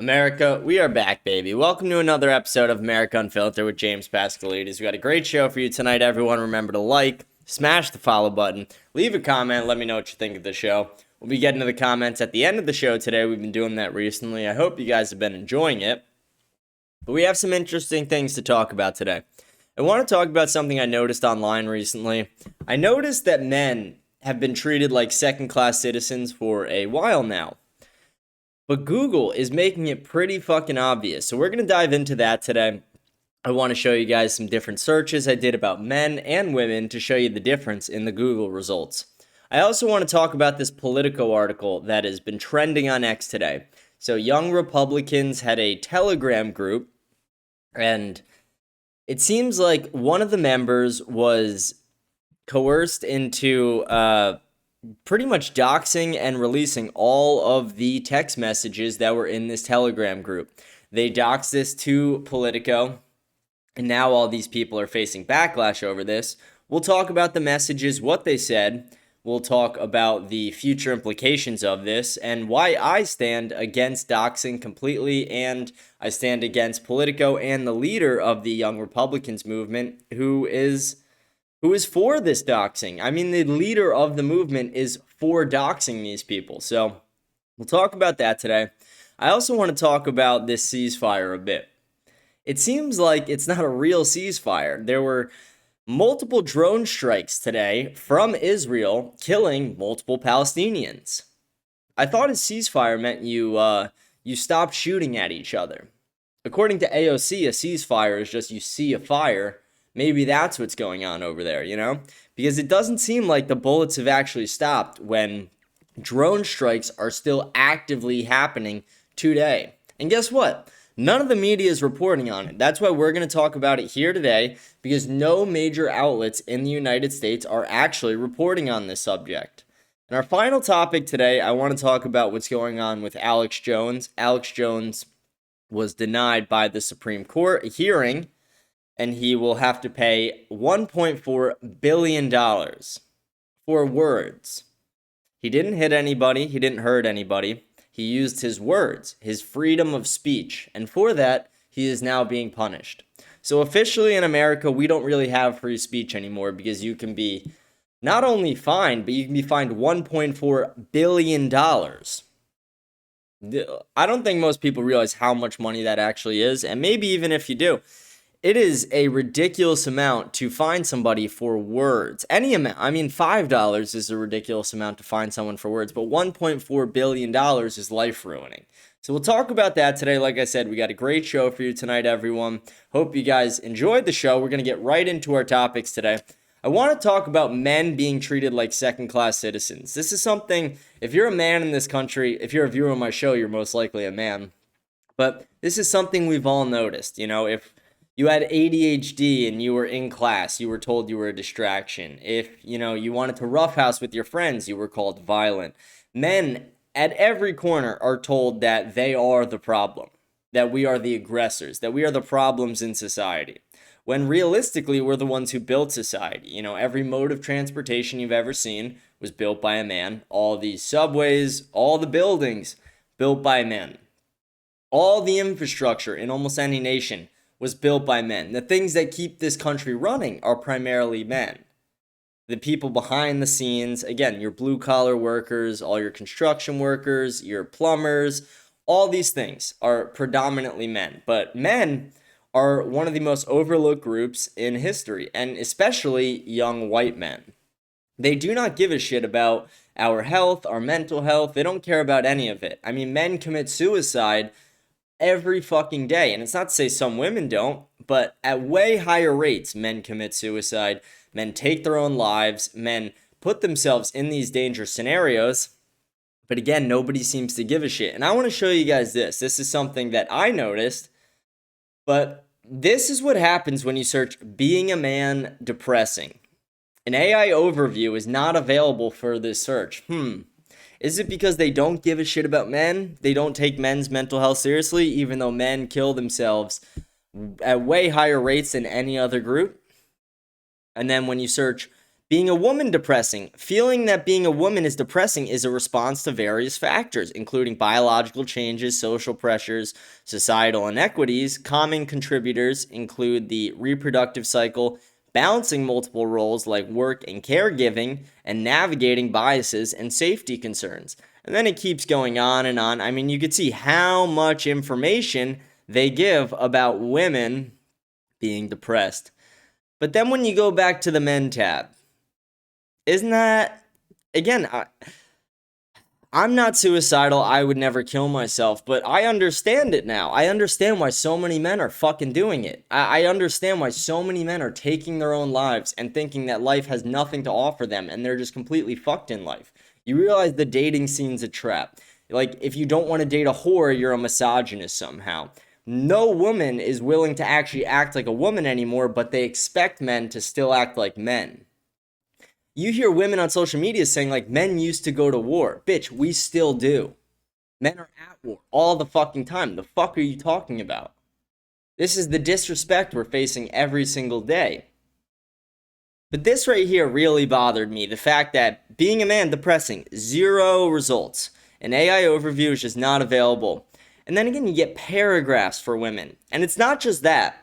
America, we are back, baby. Welcome to another episode of America Unfiltered with James Pascalides. We got a great show for you tonight, everyone. Remember to like, smash the follow button, leave a comment, let me know what you think of the show. We'll be getting to the comments at the end of the show today. We've been doing that recently. I hope you guys have been enjoying it. But we have some interesting things to talk about today. I want to talk about something I noticed online recently. I noticed that men have been treated like second-class citizens for a while now. But Google is making it pretty fucking obvious. So we're going to dive into that today. I want to show you guys some different searches I did about men and women to show you the difference in the Google results. I also want to talk about this Politico article that has been trending on X today. So young Republicans had a Telegram group, and it seems like one of the members was coerced into pretty much doxing and releasing all of the text messages that were in this Telegram group. They doxed this to Politico, and now all these people are facing backlash over this. We'll talk about the messages, what they said. We'll talk about the future implications of this and why I stand against doxing completely, and I stand against Politico and the leader of the Young Republicans movement who is for this doxing. I mean, the leader of the movement is for doxing these people. So we'll talk about that today. I also want to talk about this ceasefire a bit. It seems like it's not a real ceasefire. There were multiple drone strikes today from Israel killing multiple Palestinians. I thought a ceasefire meant you stopped shooting at each other. According to AOC, a ceasefire is just you see a fire. Maybe that's what's going on over there, you know? Because it doesn't seem like the bullets have actually stopped when drone strikes are still actively happening today. And guess what? None of the media is reporting on it. That's why we're going to talk about it here today, because no major outlets in the United States are actually reporting on this subject. And our final topic today, I want to talk about what's going on with Alex Jones. Alex Jones was denied by the Supreme Court a hearing, and he will have to pay $1.4 billion for words. He didn't hit anybody. He didn't hurt anybody. He used his words, his freedom of speech, and for that, he is now being punished. So officially in America, we don't really have free speech anymore, because you can be not only fined, but you can be fined $1.4 billion. I don't think most people realize how much money that actually is, and maybe even if you do, it is a ridiculous amount to fine somebody for words. Any amount. I mean, $5 is a ridiculous amount to fine someone for words, but $1.4 billion is life-ruining. So we'll talk about that today. Like I said, we got a great show for you tonight, everyone. Hope you guys enjoyed the show. We're going to get right into our topics today. I want to talk about men being treated like second-class citizens. This is something, if you're a man in this country, if you're a viewer on my show, you're most likely a man. But this is something we've all noticed. You know, if you had ADHD and you were in class, you were told you were a distraction. If, you wanted to roughhouse with your friends, you were called violent. Men at every corner are told that they are the problem, that we are the aggressors, that we are the problems in society. When realistically, we're the ones who built society. Every mode of transportation you've ever seen was built by a man. All these subways, all the buildings, built by men. All the infrastructure in almost any nation was built by men. The things that keep this country running are primarily men. The people behind the scenes, again, your blue-collar workers, all your construction workers, your plumbers, all these things are predominantly men. But men are one of the most overlooked groups in history, and especially young white men. They do not give a shit about our health, our mental health. They don't care about any of it. I mean, men commit suicide every fucking day. And it's not to say some women don't, but at way higher rates, men commit suicide. Men take their own lives. Men put themselves in these dangerous scenarios. But again, nobody seems to give a shit. And I want to show you guys this. This is something that I noticed. But this is what happens when you search being a man depressing. An AI overview is not available for this search. Is it because they don't give a shit about men? They don't take men's mental health seriously, even though men kill themselves at way higher rates than any other group? And then when you search Being a woman depressing. Feeling that being a woman is depressing is a response to various factors, including biological changes, social pressures, societal inequities. Common contributors include the reproductive cycle, balancing multiple roles like work and caregiving, and navigating biases and safety concerns. And then it keeps going on and on. I mean, you could see how much information they give about women being depressed. But then when you go back to the men tab, isn't that, again, I'm not suicidal. I would never kill myself, but I understand it now. I understand why so many men are fucking doing it. I understand why so many men are taking their own lives and thinking that life has nothing to offer them and they're just completely fucked in life. You realize the dating scene's a trap. Like, if you don't want to date a whore, you're a misogynist somehow. No woman is willing to actually act like a woman anymore, but they expect men to still act like men. You hear women on social media saying, like, men used to go to war. Bitch, we still do. Men are at war all the fucking time. The fuck are you talking about? This is the disrespect we're facing every single day. But this right here really bothered me. The fact that being a man depressing, 0 results. An AI overview is just not available. And then again, you get paragraphs for women. And it's not just that.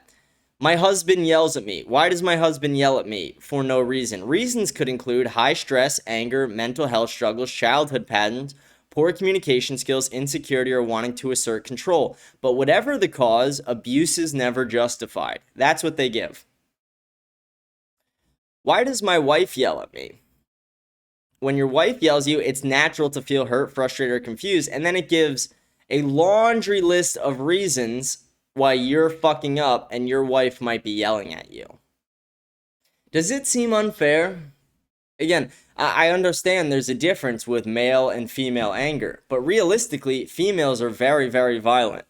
My husband yells at me. Why does my husband yell at me? For no reason. Reasons could include high stress, anger, mental health struggles, childhood patterns, poor communication skills, insecurity, or wanting to assert control. But whatever the cause, abuse is never justified. That's what they give. Why does my wife yell at me? When your wife yells at you, it's natural to feel hurt, frustrated, or confused. And then it gives a laundry list of reasons why you're fucking up and your wife might be yelling at you. Does it seem unfair? Again, I understand there's a difference with male and female anger, but realistically, females are very, very violent.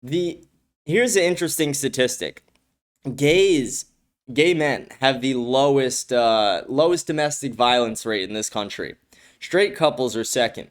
Here's an interesting statistic. Gay men have the lowest domestic violence rate in this country. Straight couples are second.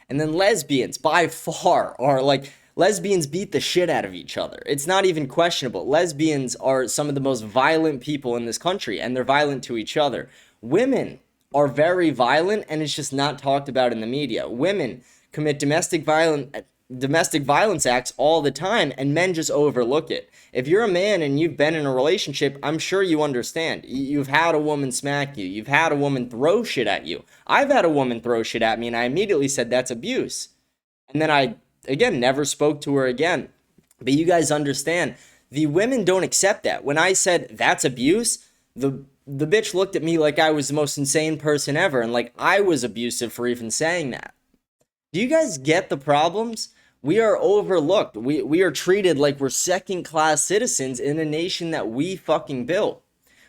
And then lesbians, by far, are like... Lesbians beat the shit out of each other. It's not even questionable. Lesbians are some of the most violent people in this country, and they're violent to each other. Women are very violent, and it's just not talked about in the media. Women commit domestic violence acts all the time, and men just overlook it. If you're a man and you've been in a relationship, I'm sure you understand. You've had a woman smack you. You've had a woman throw shit at you. I've had a woman throw shit at me, and I immediately said that's abuse. And then I never spoke to her again. But you guys understand, the women don't accept that. When I said that's abuse, the bitch looked at me like I was the most insane person ever, and like I was abusive for even saying that. Do you guys get the problems? We are overlooked. We are treated like we're second-class citizens in a nation that we fucking built.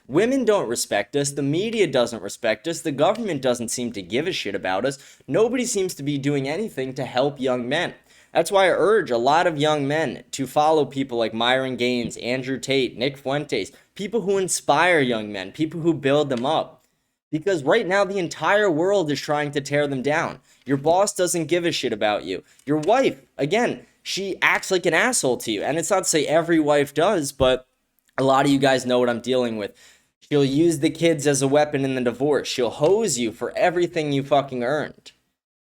Women don't respect us. The media doesn't respect us. The government doesn't seem to give a shit about us. Nobody seems to be doing anything to help young men. That's why I urge a lot of young men to follow people like Myron Gaines, Andrew Tate, Nick Fuentes, people who inspire young men, people who build them up. Because right now the entire world is trying to tear them down. Your boss doesn't give a shit about you. Your wife, again, she acts like an asshole to you. And it's not to say every wife does, but a lot of you guys know what I'm dealing with. She'll use the kids as a weapon in the divorce. She'll hose you for everything you fucking earned.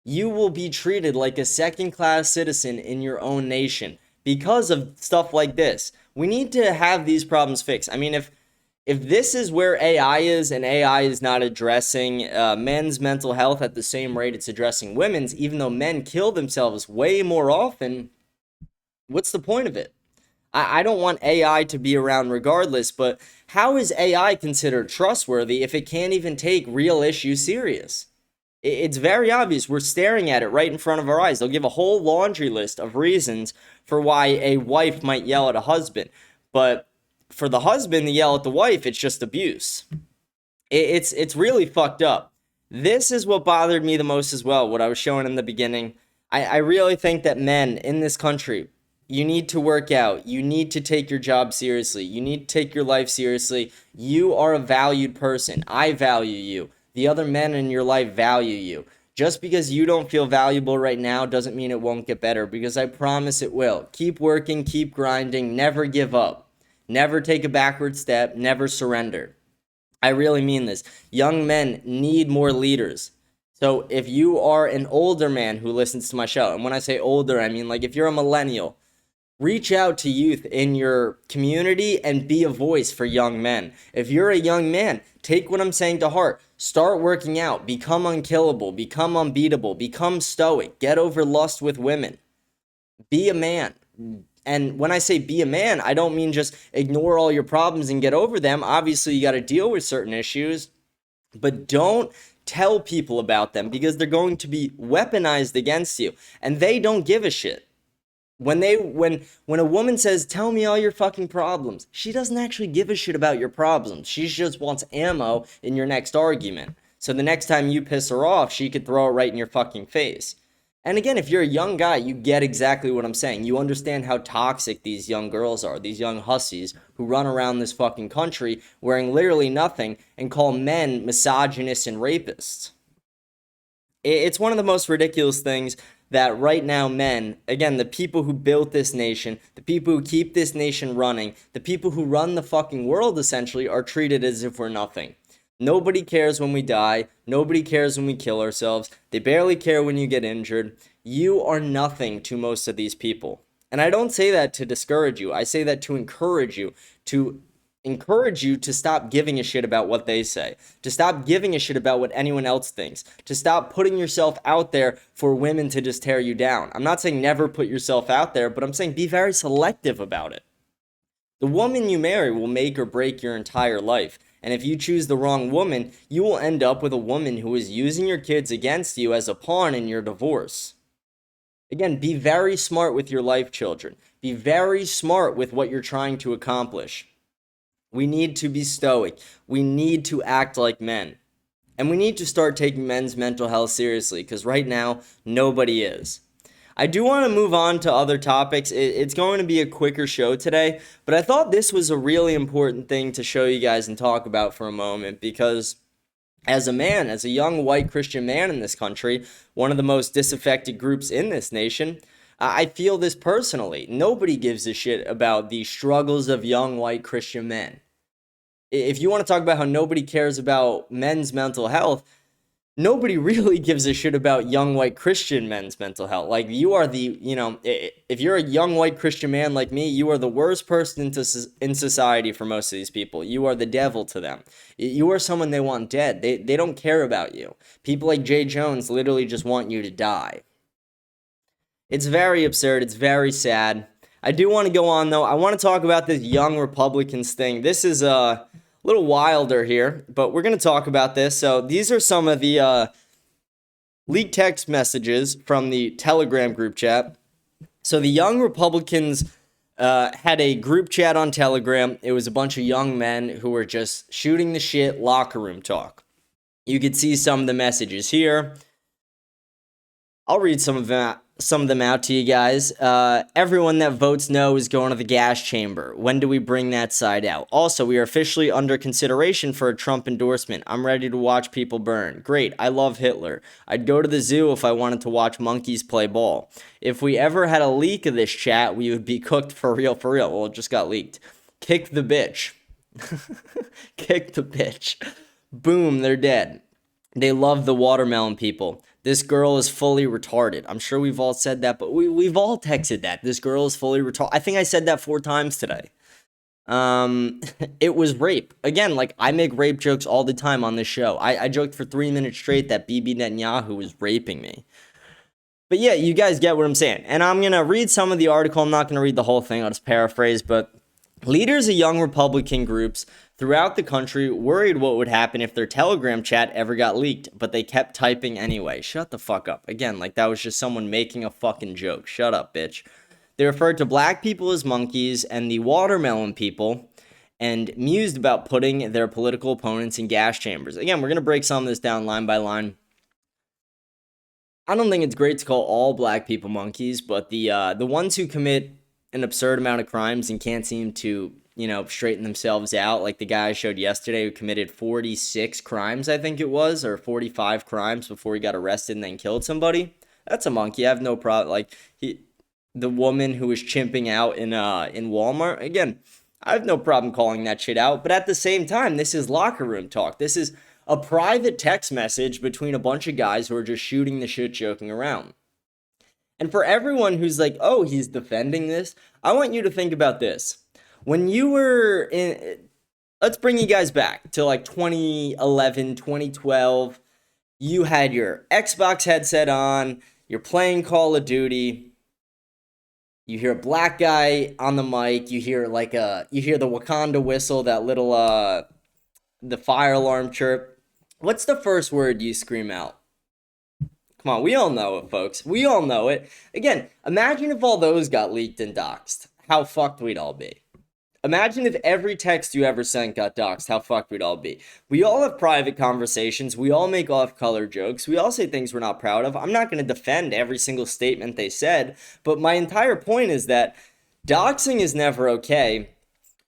You will be treated like a second-class citizen in your own nation because of stuff like this. We need to have these problems fixed. I mean, if this is where AI is, and AI is not addressing men's mental health at the same rate it's addressing women's, even though men kill themselves way more often, what's the point of it? I don't want AI to be around regardless, but how is AI considered trustworthy if it can't even take real issues serious? It's very obvious. We're staring at it right in front of our eyes. They'll give a whole laundry list of reasons for why a wife might yell at a husband. But for the husband to yell at the wife, it's just abuse. It's really fucked up. This is what bothered me the most as well, what I was showing in the beginning. I really think that men in this country, you need to work out. You need to take your job seriously. You need to take your life seriously. You are a valued person. I value you. The other men in your life value you. Just because you don't feel valuable right now doesn't mean it won't get better, because I promise it will. Keep working, keep grinding, never give up. Never take a backward step, never surrender. I really mean this. Young men need more leaders. So if you are an older man who listens to my show, and when I say older, I mean like if you're a millennial, reach out to youth in your community and be a voice for young men. If you're a young man, take what I'm saying to heart. Start working out, become unkillable, become unbeatable, become stoic, get over lust with women. Be a man. And when I say be a man, I don't mean just ignore all your problems and get over them. Obviously, you got to deal with certain issues, but don't tell people about them because they're going to be weaponized against you, and they don't give a shit. When a woman says, "Tell me all your fucking problems," she doesn't actually give a shit about your problems. She just wants ammo in your next argument. So the next time you piss her off, she could throw it right in your fucking face. And again, if you're a young guy, you get exactly what I'm saying. You understand how toxic these young girls are, these young hussies who run around this fucking country wearing literally nothing and call men misogynists and rapists. It's one of the most ridiculous things that right now men, again, the people who built this nation, the people who keep this nation running, the people who run the fucking world essentially are treated as if we're nothing. Nobody cares when we die. Nobody cares when we kill ourselves. They barely care when you get injured. You are nothing to most of these people. And I don't say that to discourage you. I say that to encourage you to stop giving a shit about what they say, to stop giving a shit about what anyone else thinks, to stop putting yourself out there for women to just tear you down. I'm not saying never put yourself out there, but I'm saying be very selective about it. The woman you marry will make or break your entire life. And if you choose the wrong woman, you will end up with a woman who is using your kids against you as a pawn in your divorce. Again, be very smart with your life, children. Be very smart with what you're trying to accomplish. We need to be stoic. We need to act like men. And we need to start taking men's mental health seriously, because right now, nobody is. I do want to move on to other topics. It's going to be a quicker show today, but I thought this was a really important thing to show you guys and talk about for a moment, because as a man, as a young white Christian man in this country, one of the most disaffected groups in this nation, I feel this personally. Nobody gives a shit about the struggles of young white Christian men. If you want to talk about how nobody cares about men's mental health, nobody really gives a shit about young white Christian men's mental health. Like, you are if you're a young white Christian man like me, you are the worst person in society for most of these people. You are the devil to them. You are someone they want dead. They don't care about you. People like Jay Jones literally just want you to die. It's very absurd. It's very sad. I do want to go on, though. I want to talk about this young Republicans thing. This is a little wilder here, but we're going to talk about this. So these are some of the leaked text messages from the Telegram group chat. So the young Republicans had a group chat on Telegram. It was a bunch of young men who were just shooting the shit, locker room talk. You could see some of the messages here. I'll read some of them out to you guys. Everyone that votes no is going to the gas chamber. When do we bring that side out? Also, we are officially under consideration for a Trump endorsement. I'm ready to watch people burn. Great. I love Hitler. I'd go to the zoo if I wanted to watch monkeys play ball. If we ever had a leak of this chat, we would be cooked for real, for real. Well, it just got leaked. Kick the bitch. Kick the bitch. Boom, they're dead. They love the watermelon people. This girl is fully retarded. I'm sure we've all said that, but we've all texted that. This girl is fully retarded. I think I said that 4 times today. It was rape. Again, like, I make rape jokes all the time on this show. I joked for 3 minutes straight that Bibi Netanyahu was raping me. But yeah, you guys get what I'm saying. And I'm going to read some of the article. I'm not going to read the whole thing. I'll just paraphrase. But leaders of young Republican groups throughout the country worried what would happen if their Telegram chat ever got leaked, but they kept typing anyway. Shut the fuck up. Again, like, that was just someone making a fucking joke. Shut up, bitch. They referred to black people as monkeys and the watermelon people, and mused about putting their political opponents in gas chambers. Again, we're going to break some of this down line by line. I don't think it's great to call all black people monkeys, but the ones who commit an absurd amount of crimes and can't seem to, straighten themselves out, like the guy I showed yesterday who committed 46 crimes, I think it was, or 45 crimes before he got arrested and then killed somebody. That's a monkey. I have no problem. Like, the woman who was chimping out in Walmart, again, I have no problem calling that shit out. But at the same time, this is locker room talk. This is a private text message between a bunch of guys who are just shooting the shit, joking around. And for everyone who's like, oh, he's defending this, I want you to think about this. When you were in, let's bring you guys back to like 2011, 2012. You had your Xbox headset on, you're playing Call of Duty. You hear a black guy on the mic, you hear the Wakanda whistle, that little the fire alarm chirp. What's the first word you scream out? Come on, we all know it, folks. We all know it. Again, imagine if all those got leaked and doxed. How fucked we'd all be. Imagine if every text you ever sent got doxed, how fucked we'd all be. We all have private conversations. We all make off-color jokes. We all say things we're not proud of. I'm not going to defend every single statement they said, but my entire point is that doxing is never okay,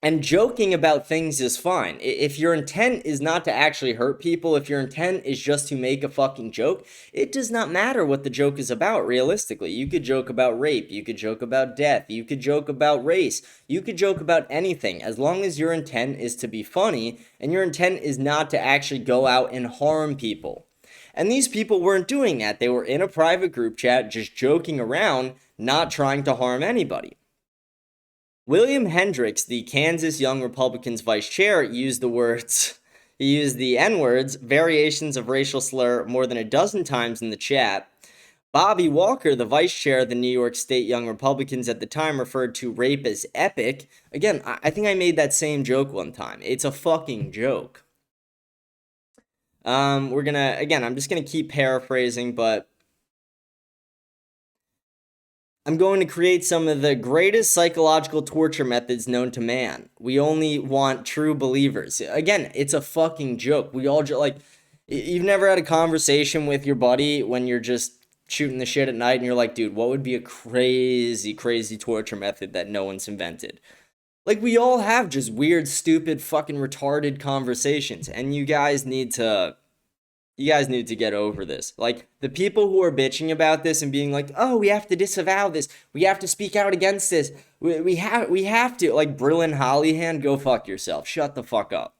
and joking about things is fine. If your intent is not to actually hurt people, if your intent is just to make a fucking joke, it does not matter what the joke is about, realistically. You could joke about rape, you could joke about death, you could joke about race, you could joke about anything, as long as your intent is to be funny, and your intent is not to actually go out and harm people. And these people weren't doing that. They were in a private group chat, just joking around, not trying to harm anybody. William Hendricks, the Kansas Young Republicans vice chair, used the N-words, variations of racial slur, more than a dozen times in the chat. Bobby Walker, the vice chair of the New York State Young Republicans at the time, referred to rape as epic. Again, I think I made that same joke one time. It's a fucking joke. I'm just gonna keep paraphrasing, but I'm going to create some of the greatest psychological torture methods known to man. We only want true believers. Again, it's a fucking joke. We all you've never had a conversation with your buddy when you're just shooting the shit at night and you're like, dude, what would be a crazy, crazy torture method that no one's invented? Like, we all have just weird, stupid, fucking retarded conversations, and you guys need to get over this. Like, the people who are bitching about this and being like, oh, we have to disavow this, we have to speak out against this, we have to, like, Brillin Hollyhan, go fuck yourself. Shut the fuck up.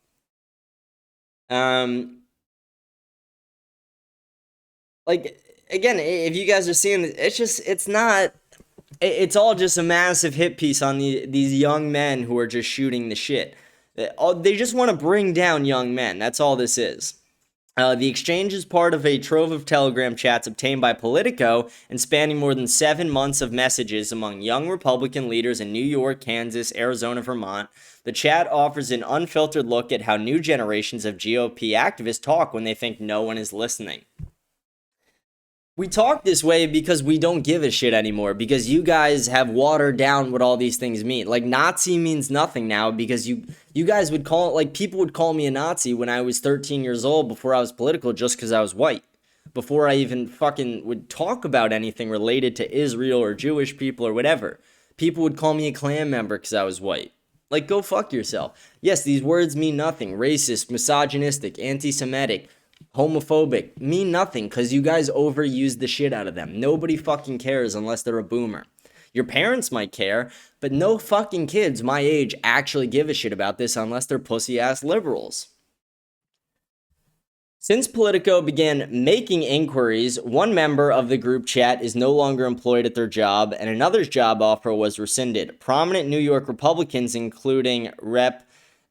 Like, again, if you guys are seeing this, it's all just a massive hit piece on these young men who are just shooting the shit. They just want to bring down young men. That's all this is. The exchange is part of a trove of Telegram chats obtained by Politico and spanning more than 7 months of messages among young Republican leaders in New York, Kansas, Arizona, Vermont. The chat offers an unfiltered look at how new generations of GOP activists talk when they think no one is listening. We talk this way because we don't give a shit anymore, because you guys have watered down what all these things mean. Like, Nazi means nothing now because you guys would call it, like, people would call me a Nazi when I was 13 years old before I was political just because I was white. Before I even fucking would talk about anything related to Israel or Jewish people or whatever. People would call me a Klan member because I was white. Like, go fuck yourself. Yes, these words mean nothing. Racist, misogynistic, anti-Semitic, homophobic, mean nothing because you guys overuse the shit out of them. Nobody fucking cares unless they're a boomer. Your parents might care, but no fucking kids my age actually give a shit about this unless they're pussy-ass liberals. Since Politico began making inquiries, one member of the group chat is no longer employed at their job, and another's job offer was rescinded. Prominent New York Republicans, including Rep.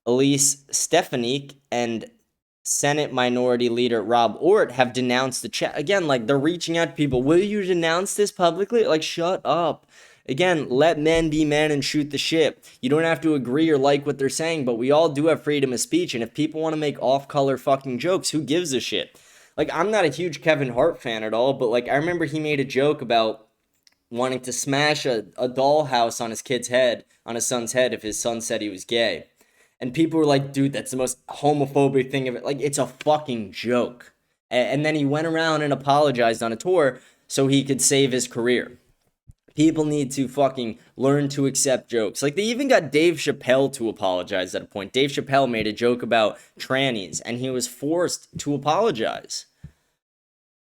Elise Stefanik and Senate Minority Leader Rob Ortt, have denounced the chat. Again, like, they're reaching out to people. Will you denounce this publicly? Like, shut up. Again, let men be men and shoot the shit. You don't have to agree or like what they're saying, but we all do have freedom of speech, and if people want to make off-color fucking jokes, who gives a shit? Like, I'm not a huge Kevin Hart fan at all, but, like, I remember he made a joke about wanting to smash a dollhouse on his kid's head, on his son's head, if his son said he was gay. And people were like, dude, that's the most homophobic thing of it. Like, it's a fucking joke. And then he went around and apologized on a tour so he could save his career. People need to fucking learn to accept jokes. Like, they even got Dave Chappelle to apologize at a point. Dave Chappelle made a joke about trannies, and he was forced to apologize.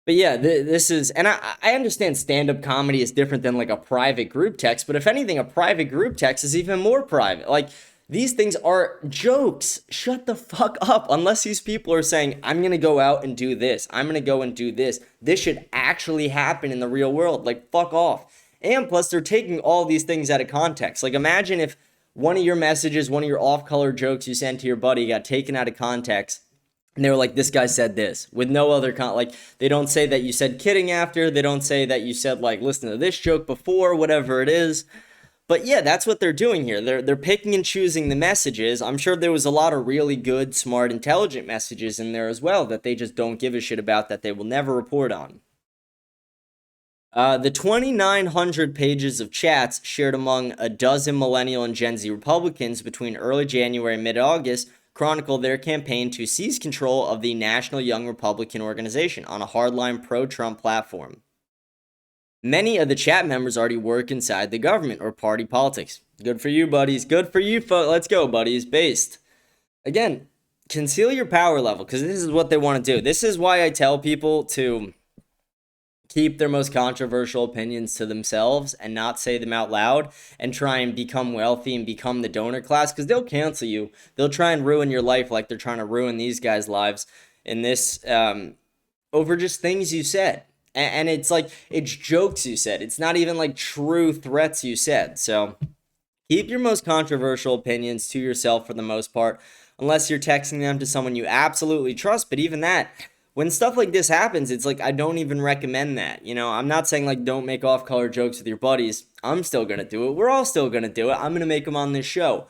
But yeah, this is, and I understand stand-up comedy is different than, like, a private group text, but if anything, a private group text is even more private. Like, These things are jokes. Shut the fuck up. Unless these people are saying, I'm going to go out and do this. I'm going to go and do this. This should actually happen in the real world. Like, fuck off. And plus, they're taking all these things out of context. Like, imagine if one of your messages, one of your off-color jokes you sent to your buddy got taken out of context. And they were like, this guy said this with no other like, they don't say that you said kidding after. They don't say that you said, like, listen to this joke before, whatever it is. But yeah, that's what they're doing here. They're picking and choosing the messages. I'm sure there was a lot of really good, smart, intelligent messages in there as well that they just don't give a shit about, that they will never report on. The 2,900 pages of chats shared among a dozen millennial and Gen Z Republicans between early January and mid-August chronicle their campaign to seize control of the National Young Republican Organization on a hardline pro-Trump platform. Many of the chat members already work inside the government or party politics. Good for you, buddies. Good for you, folks. Let's go, buddies. Based. Again, conceal your power level, because this is what they want to do. This is why I tell people to keep their most controversial opinions to themselves and not say them out loud and try and become wealthy and become the donor class, because they'll cancel you. They'll try and ruin your life like they're trying to ruin these guys' lives in this over just things you said. And it's like, it's jokes you said. It's not even like true threats you said. So keep your most controversial opinions to yourself for the most part, unless you're texting them to someone you absolutely trust. But even that, when stuff like this happens, it's like, I don't even recommend that. You know, I'm not saying like don't make off-color jokes with your buddies. I'm still going to do it. We're all still going to do it. I'm going to make them on this show.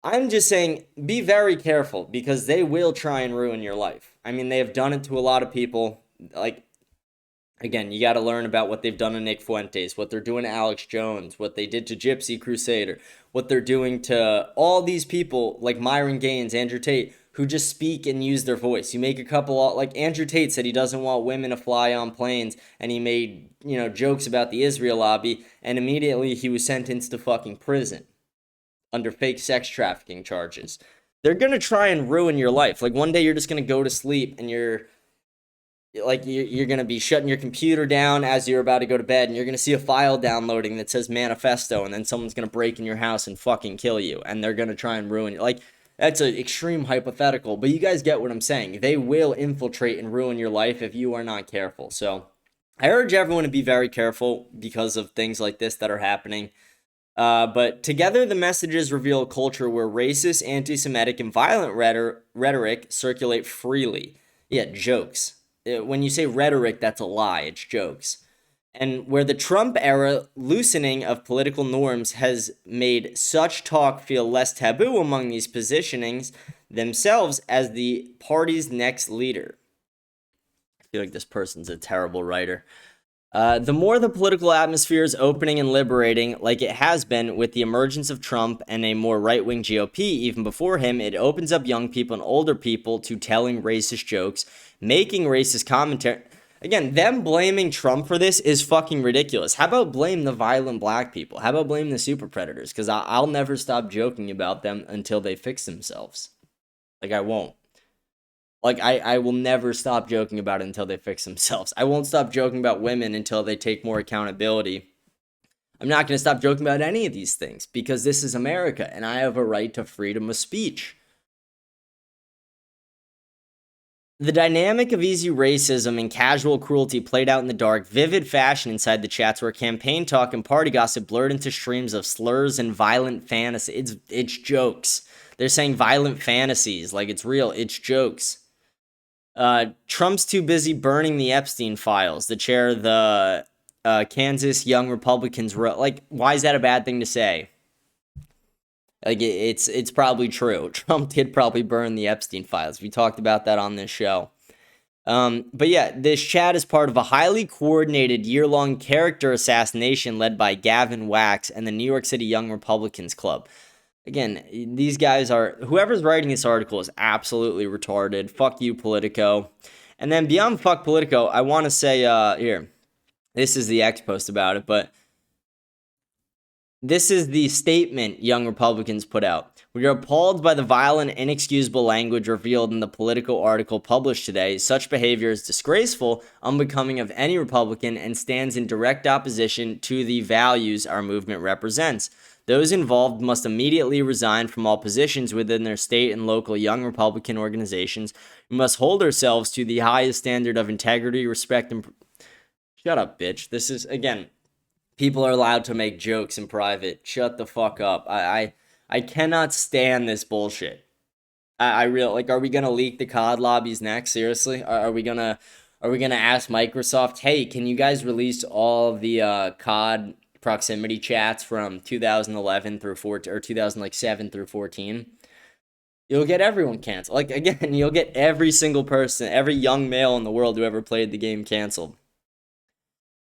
I'm just saying, be very careful, because they will try and ruin your life. I mean, they have done it to a lot of people. Like, again, you got to learn about what they've done to Nick Fuentes, what they're doing to Alex Jones, what they did to Gypsy Crusader, what they're doing to all these people like Myron Gaines, Andrew Tate, who just speak and use their voice. You make a couple, like Andrew Tate said he doesn't want women to fly on planes, and he made, jokes about the Israel lobby, and immediately he was sentenced to fucking prison under fake sex trafficking charges. They're going to try and ruin your life. Like, one day you're just going to go to sleep and you're going to be shutting your computer down as you're about to go to bed, and you're going to see a file downloading that says manifesto, and then someone's going to break in your house and fucking kill you, and they're going to try and ruin you. Like, that's an extreme hypothetical, but you guys get what I'm saying. They will infiltrate and ruin your life if you are not careful. So I urge everyone to be very careful because of things like this that are happening. But together, the messages reveal a culture where racist, anti-Semitic, and violent rhetoric circulate freely. Yeah, jokes. When you say rhetoric, that's a lie. It's jokes. And where the Trump era loosening of political norms has made such talk feel less taboo among these positionings themselves as the party's next leader. I feel like this person's a terrible writer. The more the political atmosphere is opening and liberating, like it has been with the emergence of Trump and a more right-wing GOP even before him, it opens up young people and older people to telling racist jokes, making racist commentary. Again, them blaming Trump for this is fucking ridiculous. How about blame the violent black people? How about blame the super predators? Because I'll never stop joking about them until they fix themselves. Like, I won't. Like, I will never stop joking about it until they fix themselves. I won't stop joking about women until they take more accountability. I'm not going to stop joking about any of these things because this is America and I have a right to freedom of speech. The dynamic of easy racism and casual cruelty played out in the dark, vivid fashion inside the chats where campaign talk and party gossip blurred into streams of slurs and violent fantasy. It's jokes. They're saying violent fantasies like it's real. It's jokes. Trump's too busy burning the Epstein files. The chair of the Kansas Young Republicans wrote. Like, why is that a bad thing to say? Like, it's probably true. Trump did probably burn the Epstein files. We talked about that on this show. But yeah, this chat is part of a highly coordinated year-long character assassination led by Gavin Wax and the New York City Young Republicans Club. Again, these guys are, whoever's writing this article is absolutely retarded. Fuck you, Politico. And then beyond fuck Politico, I want to say, here, this is the X post about it, but This is the statement young Republicans put out. We are appalled by the violent, inexcusable language revealed in the Politico article published today. Such behavior is disgraceful, unbecoming of any Republican, and stands in direct opposition to the values our movement represents. Those involved must immediately resign from all positions within their state and local young Republican organizations. We must hold ourselves to the highest standard of integrity, respect, and... Shut up, bitch. This is, again, people are allowed to make jokes in private. Shut the fuck up. I cannot stand this bullshit. I really, like, are we gonna leak the COD lobbies next? Seriously? Are we gonna ask Microsoft, hey, can you guys release all of the COD proximity chats from 2011 through 14 or 2007 through 14? You'll get everyone canceled. Like, again, you'll get every single person, every young male in the world who ever played the game canceled.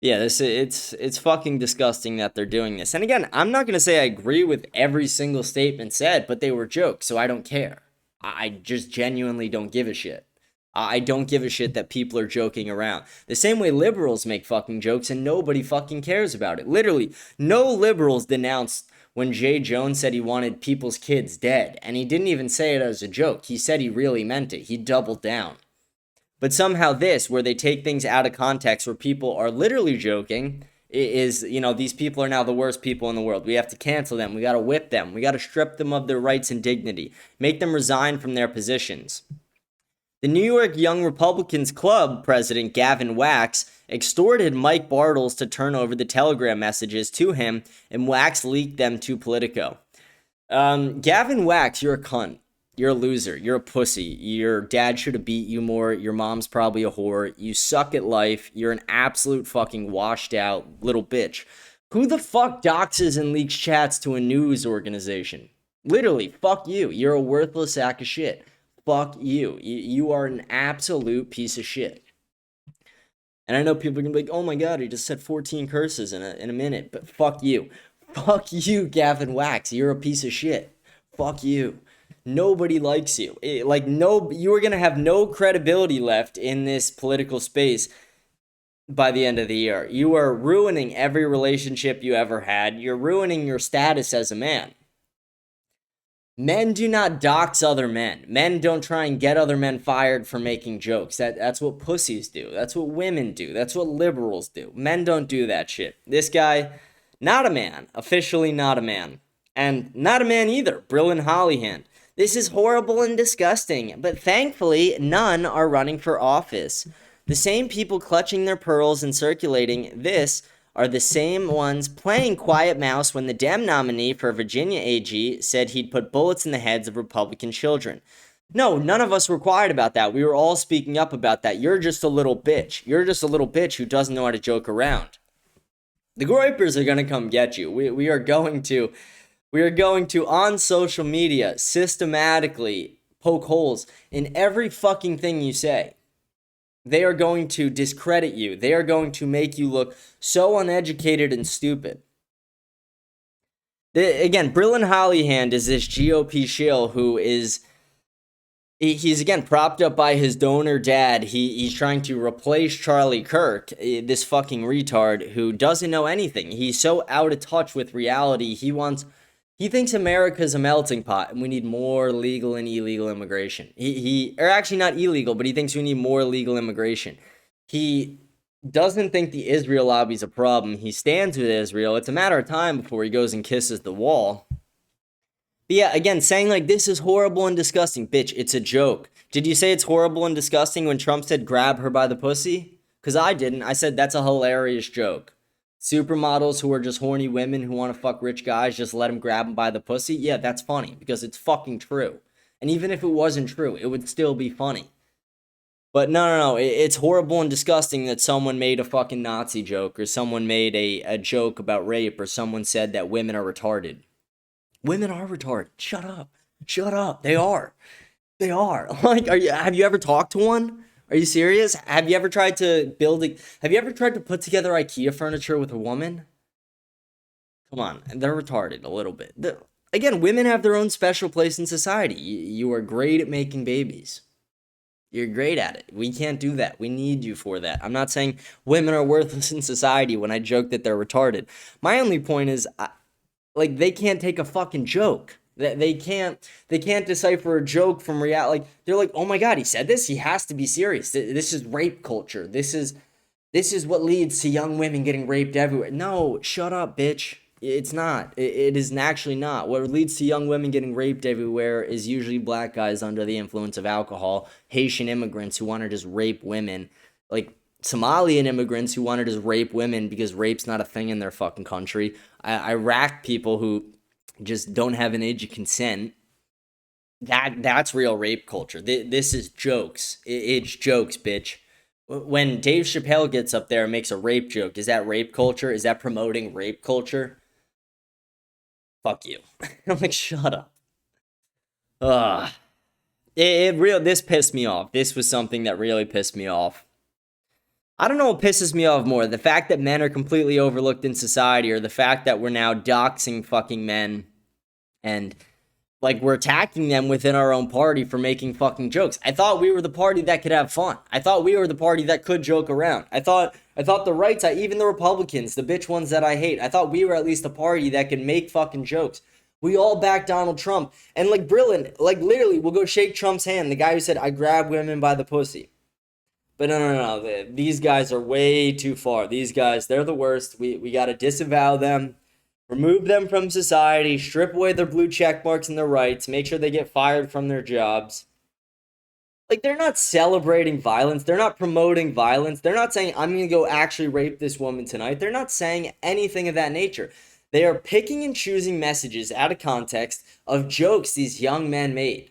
Yeah, it's fucking disgusting that they're doing this. And again, I'm not gonna say I agree with every single statement said, but they were jokes, so I don't care. I just genuinely don't give a shit. I don't give a shit that people are joking around. The same way liberals make fucking jokes and nobody fucking cares about it. Literally, no liberals denounced when Jay Jones said he wanted people's kids dead, and he didn't even say it as a joke. He said he really meant it. He doubled down. But somehow this, where they take things out of context, where people are literally joking, is, these people are now the worst people in the world. We have to cancel them. We got to whip them. We got to strip them of their rights and dignity. Make them resign from their positions. The New York Young Republicans Club president, Gavin Wax, extorted Mike Bartles to turn over the Telegram messages to him, and Wax leaked them to Politico. Gavin Wax, you're a cunt. You're a loser. You're a pussy. Your dad should have beat you more. Your mom's probably a whore. You suck at life. You're an absolute fucking washed out little bitch. Who the fuck doxes and leaks chats to a news organization? Literally, fuck you. You're a worthless sack of shit. Fuck you. You are an absolute piece of shit. And I know people are going to be like, oh my god, he just said 14 curses in a minute. But fuck you. Fuck you, Gavin Wax. You're a piece of shit. Fuck you. Nobody likes you. You are going to have no credibility left in this political space by the end of the year. You are ruining every relationship you ever had. You're ruining your status as a man. Men do not dox other men. Men don't try and get other men fired for making jokes. That's what pussies do. That's what women do. That's what liberals do. Men don't do that shit. This guy, not a man. Officially not a man. And not a man either. Brilliant Hollyhand. This is horrible and disgusting, but thankfully, none are running for office. The same people clutching their pearls and circulating this are the same ones playing quiet mouse when the Dem nominee for Virginia AG said he'd put bullets in the heads of Republican children. No, none of us were quiet about that. We were all speaking up about that. You're just a little bitch. You're just a little bitch who doesn't know how to joke around. The groypers are going to come get you. We are going to, on social media, systematically poke holes in every fucking thing you say. They are going to discredit you. They are going to make you look so uneducated and stupid. Again, Brilliant Hollyhand is this GOP shill who is... He's, again, propped up by his donor dad. He's trying to replace Charlie Kirk, this fucking retard who doesn't know anything. He's so out of touch with reality. He thinks America's a melting pot and we need more legal and illegal immigration. Or actually not illegal, but he thinks we need more legal immigration. He doesn't think the Israel lobby's a problem. He stands with Israel. It's a matter of time before he goes and kisses the wall. But yeah, again, saying like, this is horrible and disgusting. Bitch, it's a joke. Did you say it's horrible and disgusting when Trump said grab her by the pussy? Because I didn't. I said that's a hilarious joke. Supermodels who are just horny women who want to fuck rich guys, just let them grab them by the pussy? Yeah, that's funny because it's fucking true. And even if it wasn't true, it would still be funny. But no, it's horrible and disgusting that someone made a fucking Nazi joke or someone made a joke about rape or someone said that women are retarded. Women are retarded. Shut up. They are. Like, have you ever talked to one? Are you serious? Have you ever tried to put together IKEA furniture with a woman? Come on, they're retarded a little bit. Again, women have their own special place in society. You are great at making babies. You're great at it. We can't do that. We need you for that. I'm not saying women are worthless in society when I joke that they're retarded. My only point is, Like, they can't take a fucking joke. They can't decipher a joke from reality. Like, they're like, oh my god, he said this, he has to be serious. This is rape culture. This is what leads to young women getting raped everywhere. No, shut up, bitch. It's not. It is actually not. What leads to young women getting raped everywhere is usually black guys under the influence of alcohol, Haitian immigrants who want to just rape women, like Somalian immigrants who want to just rape women because rape's not a thing in their fucking country, Iraq people who just don't have an age of consent. That's real rape culture. This is jokes. It's jokes, bitch. When Dave Chappelle gets up there and makes a rape joke, is that rape culture? Is that promoting rape culture? Fuck you. I'm like, shut up. Ugh. This pissed me off. This was something that really pissed me off. I don't know what pisses me off more, the fact that men are completely overlooked in society, or the fact that we're now doxing fucking men and, like, we're attacking them within our own party for making fucking jokes. I thought we were the party that could have fun. I thought we were the party that could joke around. I thought the right side, even the Republicans, the bitch ones that I hate, I thought we were at least a party that could make fucking jokes. We all back Donald Trump. And, like, brilliant, like, literally, we'll go shake Trump's hand, the guy who said, I grab women by the pussy. But no. These guys are way too far. These guys, they're the worst. We got to disavow them, remove them from society, strip away their blue check marks and their rights, make sure they get fired from their jobs. Like, they're not celebrating violence. They're not promoting violence. They're not saying, I'm going to go actually rape this woman tonight. They're not saying anything of that nature. They are picking and choosing messages out of context of jokes these young men made.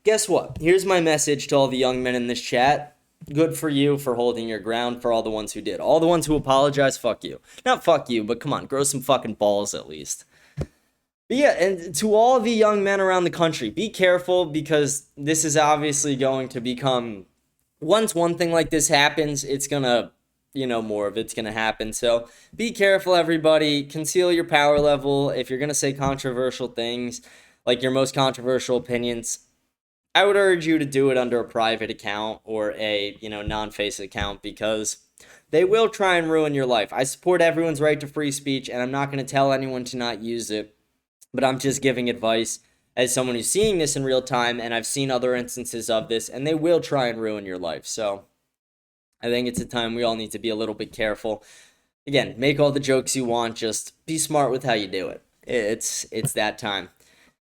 Guess what? Here's my message to all the young men in this chat. Good for you for holding your ground. For all the ones who did. All the ones who apologize, fuck you. Not fuck you, but come on, grow some fucking balls at least. But yeah, and to all the young men around the country, be careful, because this is obviously going to become, once one thing like this happens, it's gonna, more of it's gonna happen. So be careful, everybody. Conceal your power level. If you're gonna say controversial things, like your most controversial opinions, I would urge you to do it under a private account or a, non-face account, because they will try and ruin your life. I support everyone's right to free speech, and I'm not going to tell anyone to not use it, but I'm just giving advice as someone who's seeing this in real time, and I've seen other instances of this, and they will try and ruin your life. So I think it's a time we all need to be a little bit careful. Again, make all the jokes you want, just be smart with how you do it. It's that time.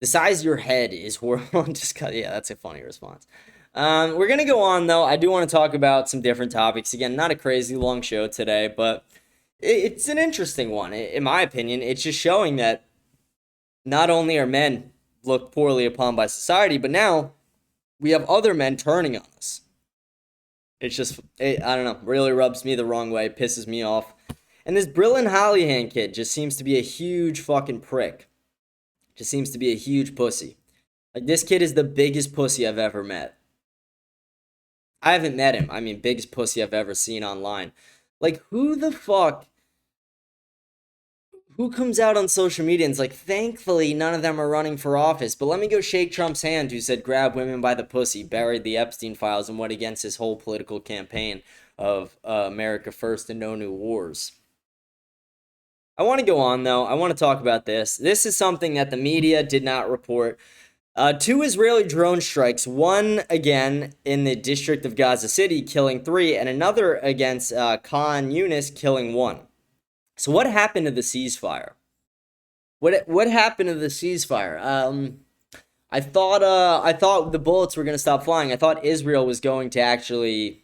The size of your head is horrible. Yeah, that's a funny response. We're going to go on, though. I do want to talk about some different topics. Again, not a crazy long show today, but it's an interesting one. In my opinion, it's just showing that not only are men looked poorly upon by society, but now we have other men turning on us. It's just, I don't know, really rubs me the wrong way, pisses me off. And this Brilliant Hollyhan kid just seems to be a huge fucking prick. Just seems to be a huge pussy. Like, this kid is the biggest pussy I've ever met. I haven't met him. I mean, biggest pussy I've ever seen online. Like, who the fuck? Who comes out on social media and is like, thankfully, none of them are running for office, but let me go shake Trump's hand, who said grab women by the pussy, buried the Epstein files, and went against his whole political campaign of America First and no new wars. I want to go on, though. I want to talk about this. This is something that the media did not report. 2 Israeli drone strikes, one again in the district of Gaza City, killing 3, and another against Khan Yunis, killing 1. So what happened to the ceasefire? What happened to the ceasefire? I thought the bullets were going to stop flying. I thought Israel was going to actually...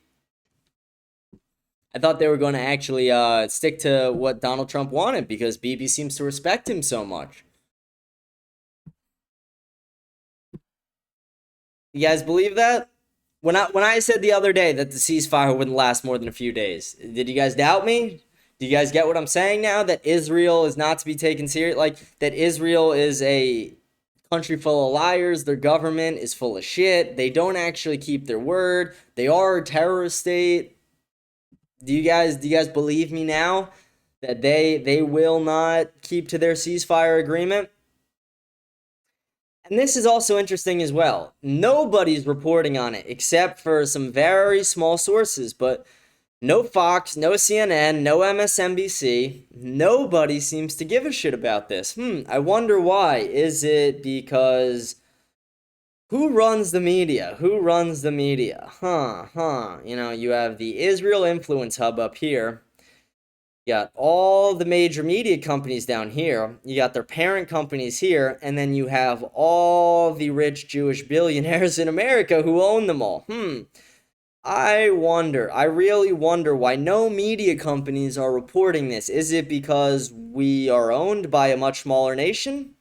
I thought they were going to actually stick to what Donald Trump wanted, because Bibi seems to respect him so much. You guys believe that? When I said the other day that the ceasefire wouldn't last more than a few days, did you guys doubt me? Do you guys get what I'm saying now? That Israel is not to be taken serious? Like, that Israel is a country full of liars. Their government is full of shit. They don't actually keep their word. They are a terrorist state. Do you guys believe me now that they will not keep to their ceasefire agreement? And this is also interesting as well. Nobody's reporting on it except for some very small sources, but No Fox, no CNN, no MSNBC. Nobody seems to give a shit about this. I wonder why. Is it because who runs the media? Who runs the media? You know, you have the Israel Influence Hub up here. You got all the major media companies down here. You got their parent companies here. And then you have all the rich Jewish billionaires in America who own them all. I really wonder why no media companies are reporting this. Is it because we are owned by a much smaller nation?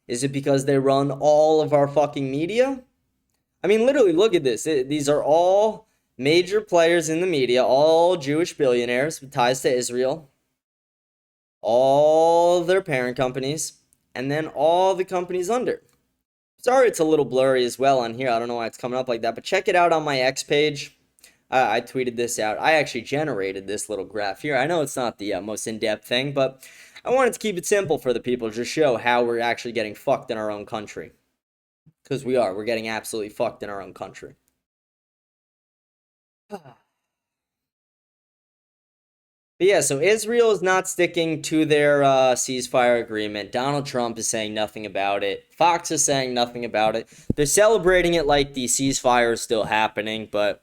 Is it because they run all of our fucking media? I mean, literally, look at this. These are all major players in the media, all Jewish billionaires with ties to Israel, all their parent companies, and then all the companies under. Sorry, it's a little blurry as well on here. I don't know why it's coming up like that, but check it out on my X page. I tweeted this out. I actually generated this little graph here. I know it's not the most in-depth thing, but I wanted to keep it simple for the people to just show how we're actually getting fucked in our own country. Because we are. We're getting absolutely fucked in our own country. But yeah, so Israel is not sticking to their ceasefire agreement. Donald Trump is saying nothing about it. Fox is saying nothing about it. They're celebrating it like the ceasefire is still happening, but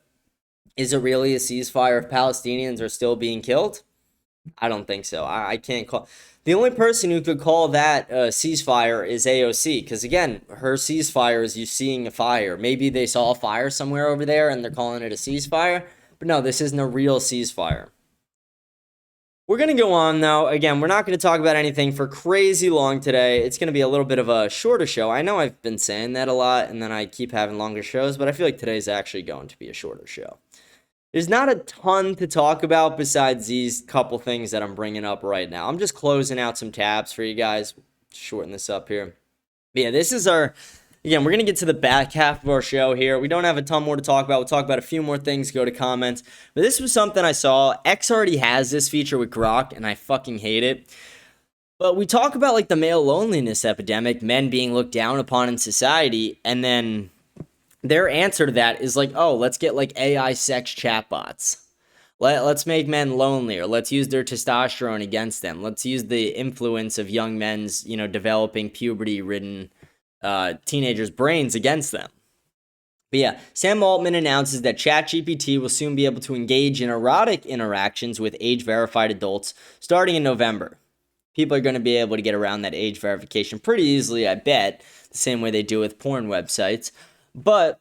is it really a ceasefire if Palestinians are still being killed? I don't think so. I can't call. The only person who could call that a ceasefire is AOC, because again, her ceasefire is you seeing a fire. Maybe they saw a fire somewhere over there and they're calling it a ceasefire, but no, this isn't a real ceasefire. We're going to go on now. Again, we're not going to talk about anything for crazy long today. It's going to be a little bit of a shorter show. I know I've been saying that a lot, and then I keep having longer shows, but I feel like today's actually going to be a shorter show. There's not a ton to talk about besides these couple things that I'm bringing up right now. I'm just closing out some tabs for you guys. Shorten this up here. But yeah, this is our... Again, we're going to get to the back half of our show here. We don't have a ton more to talk about. We'll talk about a few more things, go to comments. But this was something I saw. X already has this feature with Grok, and I fucking hate it. But we talk about, like, the male loneliness epidemic, men being looked down upon in society, and then their answer to that is like, oh, let's get, like, AI sex chatbots. Let's make men lonelier. Let's use their testosterone against them. Let's use the influence of young men's, you know, developing puberty-ridden teenagers' brains against them. But yeah, Sam Altman announces that ChatGPT will soon be able to engage in erotic interactions with age-verified adults starting in November. People are going to be able to get around that age verification pretty easily, I bet, the same way they do with porn websites. But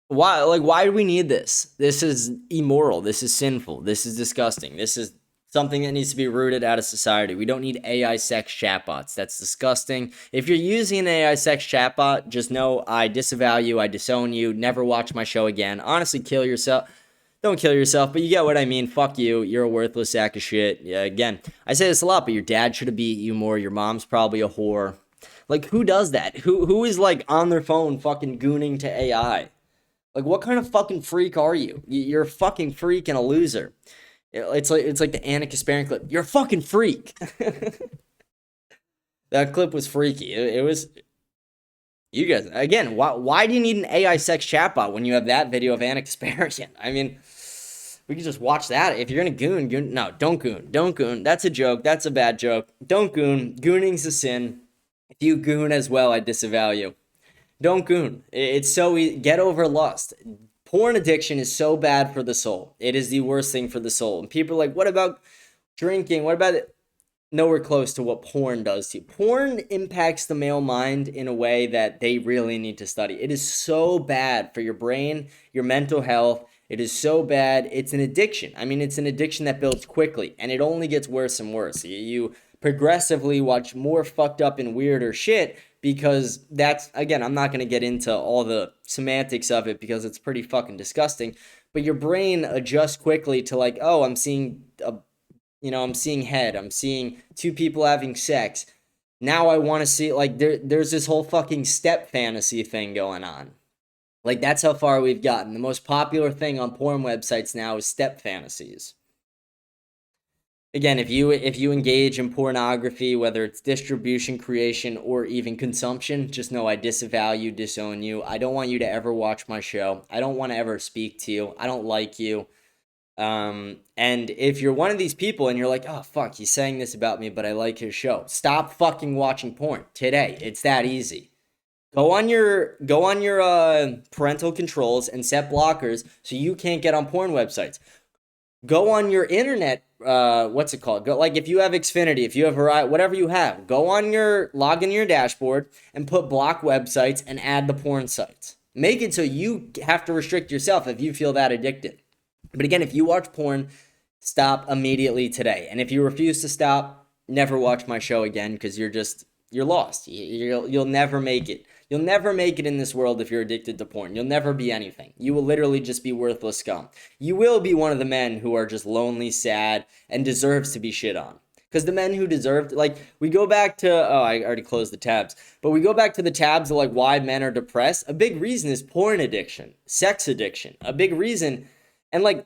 why do we need this? This is immoral. This is sinful. This is disgusting. This is something that needs to be rooted out of society. We don't need AI sex chatbots. That's disgusting. If you're using an AI sex chatbot, just know I disavow you, I disown you, never watch my show again. Honestly, kill yourself. Don't kill yourself, but you get what I mean. Fuck you. You're a worthless sack of shit. Yeah, again, I say this a lot, but your dad should have beat you more. Your mom's probably a whore. Like, who does that? Who is, like, on their phone fucking gooning to AI? Like, what kind of fucking freak are you? You're a fucking freak and a loser. It's like the Anna Kasparian clip. You're a fucking freak. That clip was freaky. It was. You guys, again, why do you need an AI sex chatbot when you have that video of Anna Kasparian? I mean, we can just watch that. If you're gonna goon. No, don't goon. Don't goon. That's a joke. That's a bad joke. Don't goon. Gooning's a sin. If you goon as well, I disavow you. Don't goon. It's so easy. Get over lust. Porn addiction is so bad for the soul. It is the worst thing for the soul. And people are like, what about drinking? What about it? Nowhere close to what porn does to you. Porn impacts the male mind in a way that they really need to study. It is so bad for your brain, your mental health. It is so bad. It's an addiction. I mean, it's an addiction that builds quickly, and it only gets worse and worse. You progressively watch more fucked up and weirder shit because that's, again, I'm not going to get into all the semantics of it because it's pretty fucking disgusting, but your brain adjusts quickly to like, oh, I'm seeing I'm seeing head, I'm seeing two people having sex. Now I want to see, like, there's this whole fucking step fantasy thing going on. Like, that's how far we've gotten. The most popular thing on porn websites now is step fantasies. Again, if you engage in pornography, whether it's distribution, creation, or even consumption, just know I disavow you, disown you. I don't want you to ever watch my show. I don't want to ever speak to you. I don't like you. And if you're one of these people and you're like, oh fuck, he's saying this about me, but I like his show, stop fucking watching porn today. It's that easy. Go on your parental controls and set blockers so you can't get on porn websites. Go on your internet, what's it called? Go, like, if you have Xfinity, if you have Verizon, whatever you have, log in your dashboard and put block websites and add the porn sites. Make it so you have to restrict yourself if you feel that addicted. But again, if you watch porn, stop immediately today. And if you refuse to stop, never watch my show again, because you're lost. You'll never make it. You'll never make it in this world if you're addicted to porn. You'll never be anything. You will literally just be worthless scum. You will be one of the men who are just lonely, sad, and deserves to be shit on. Because the men who deserve, like, we go back to, oh, I already closed the tabs, but we go back to the tabs of, like, why men are depressed. A big reason is porn addiction, sex addiction. A big reason, and, like,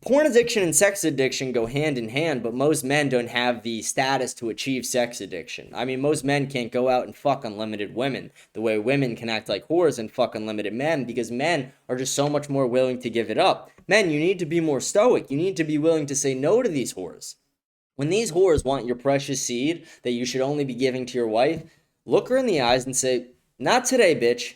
porn addiction and sex addiction go hand in hand, but most men don't have the status to achieve sex addiction. I mean, most men can't go out and fuck unlimited women the way women can act like whores and fuck unlimited men, because men are just so much more willing to give it up. Men, you need to be more stoic. You need to be willing to say no to these whores. When these whores want your precious seed that you should only be giving to your wife, look her in the eyes and say, not today, bitch.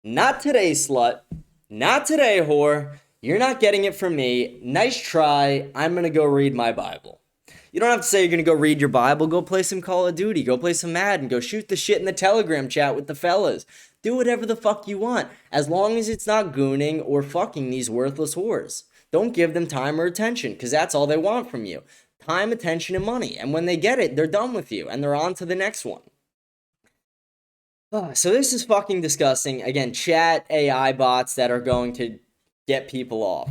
Not today, slut. Not today, whore. You're not getting it from me. Nice try. I'm going to go read my Bible. You don't have to say you're going to go read your Bible. Go play some Call of Duty. Go play some Madden. Go shoot the shit in the Telegram chat with the fellas. Do whatever the fuck you want, as long as it's not gooning or fucking these worthless whores. Don't give them time or attention, because that's all they want from you. Time, attention, and money. And when they get it, they're done with you, and they're on to the next one. So this is fucking disgusting. Again, chat AI bots that are going to get people off.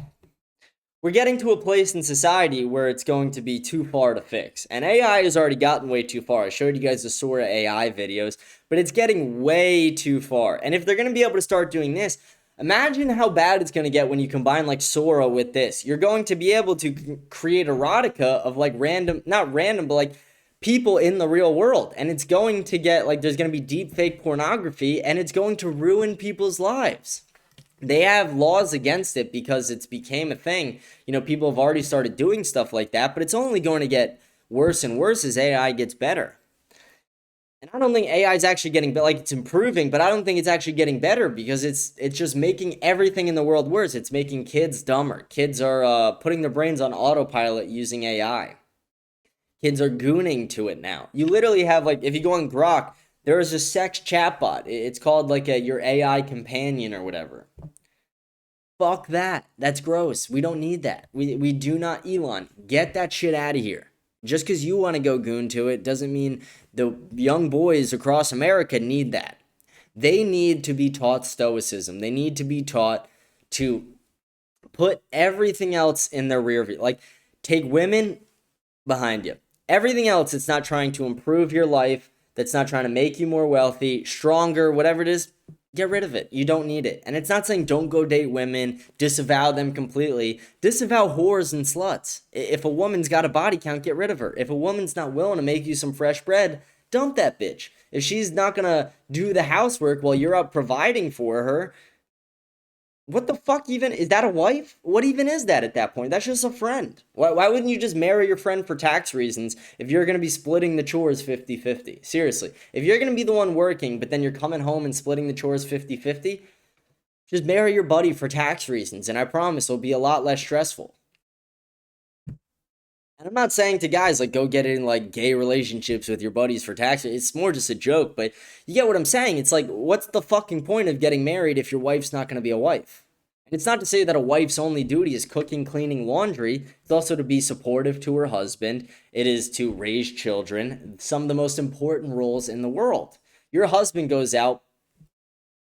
We're getting to a place in society where it's going to be too far to fix. And AI has already gotten way too far. I showed you guys the Sora AI videos, but it's getting way too far. And if they're going to be able to start doing this, imagine how bad it's going to get when you combine like Sora with this. You're going to be able to create erotica of like not random, but like people in the real world. And it's going to get like, there's going to be deep fake pornography, and it's going to ruin people's lives. They have laws against it because it's became a thing. You know, people have already started doing stuff like that, but it's only going to get worse and worse as AI gets better. And I don't think AI is actually getting better. Like, it's improving, but I don't think it's actually getting better, because it's just making everything in the world worse. It's making kids dumber. Kids are putting their brains on autopilot using AI. Kids are gooning to it now. You literally have, like, if you go on Grok, there is a sex chatbot. It's called like your AI companion or whatever. Fuck that. That's gross. We don't need that. We do not, Elon. Get that shit out of here. Just because you want to go goon to it doesn't mean the young boys across America need that. They need to be taught stoicism. They need to be taught to put everything else in their rear view. Like, take women behind you. Everything else that's not trying to improve your life, that's not trying to make you more wealthy, stronger, whatever it is, get rid of it. You don't need it. And it's not saying don't go date women, disavow them completely. Disavow whores and sluts. If a woman's got a body count, get rid of her. If a woman's not willing to make you some fresh bread, dump that bitch. If she's not going to do the housework while you're out providing for her, what the fuck even? Is that a wife? What even is that at that point? That's just a friend. Why wouldn't you just marry your friend for tax reasons if you're going to be splitting the chores 50-50? Seriously. If you're going to be the one working, but then you're coming home and splitting the chores 50-50, just marry your buddy for tax reasons, and I promise it'll be a lot less stressful. And I'm not saying to guys, like, go get in, like, gay relationships with your buddies for tax. It's more just a joke, but you get what I'm saying. It's like, what's the fucking point of getting married if your wife's not going to be a wife? And it's not to say that a wife's only duty is cooking, cleaning, laundry. It's also to be supportive to her husband. It is to raise children, some of the most important roles in the world. Your husband goes out,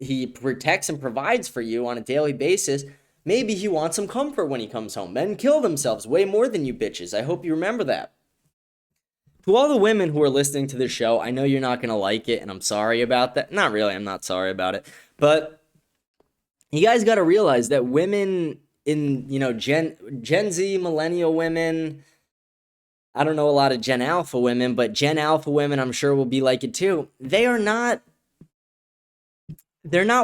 he protects and provides for you on a daily basis. Maybe he wants some comfort when he comes home. Men kill themselves way more than you bitches. I hope you remember that. To all the women who are listening to this show, I know you're not going to like it, and I'm sorry about that. Not really, I'm not sorry about it. But you guys got to realize that women in, you know, Gen Z, millennial women, I don't know a lot of Gen Alpha women, but Gen Alpha women I'm sure will be like it too. They're not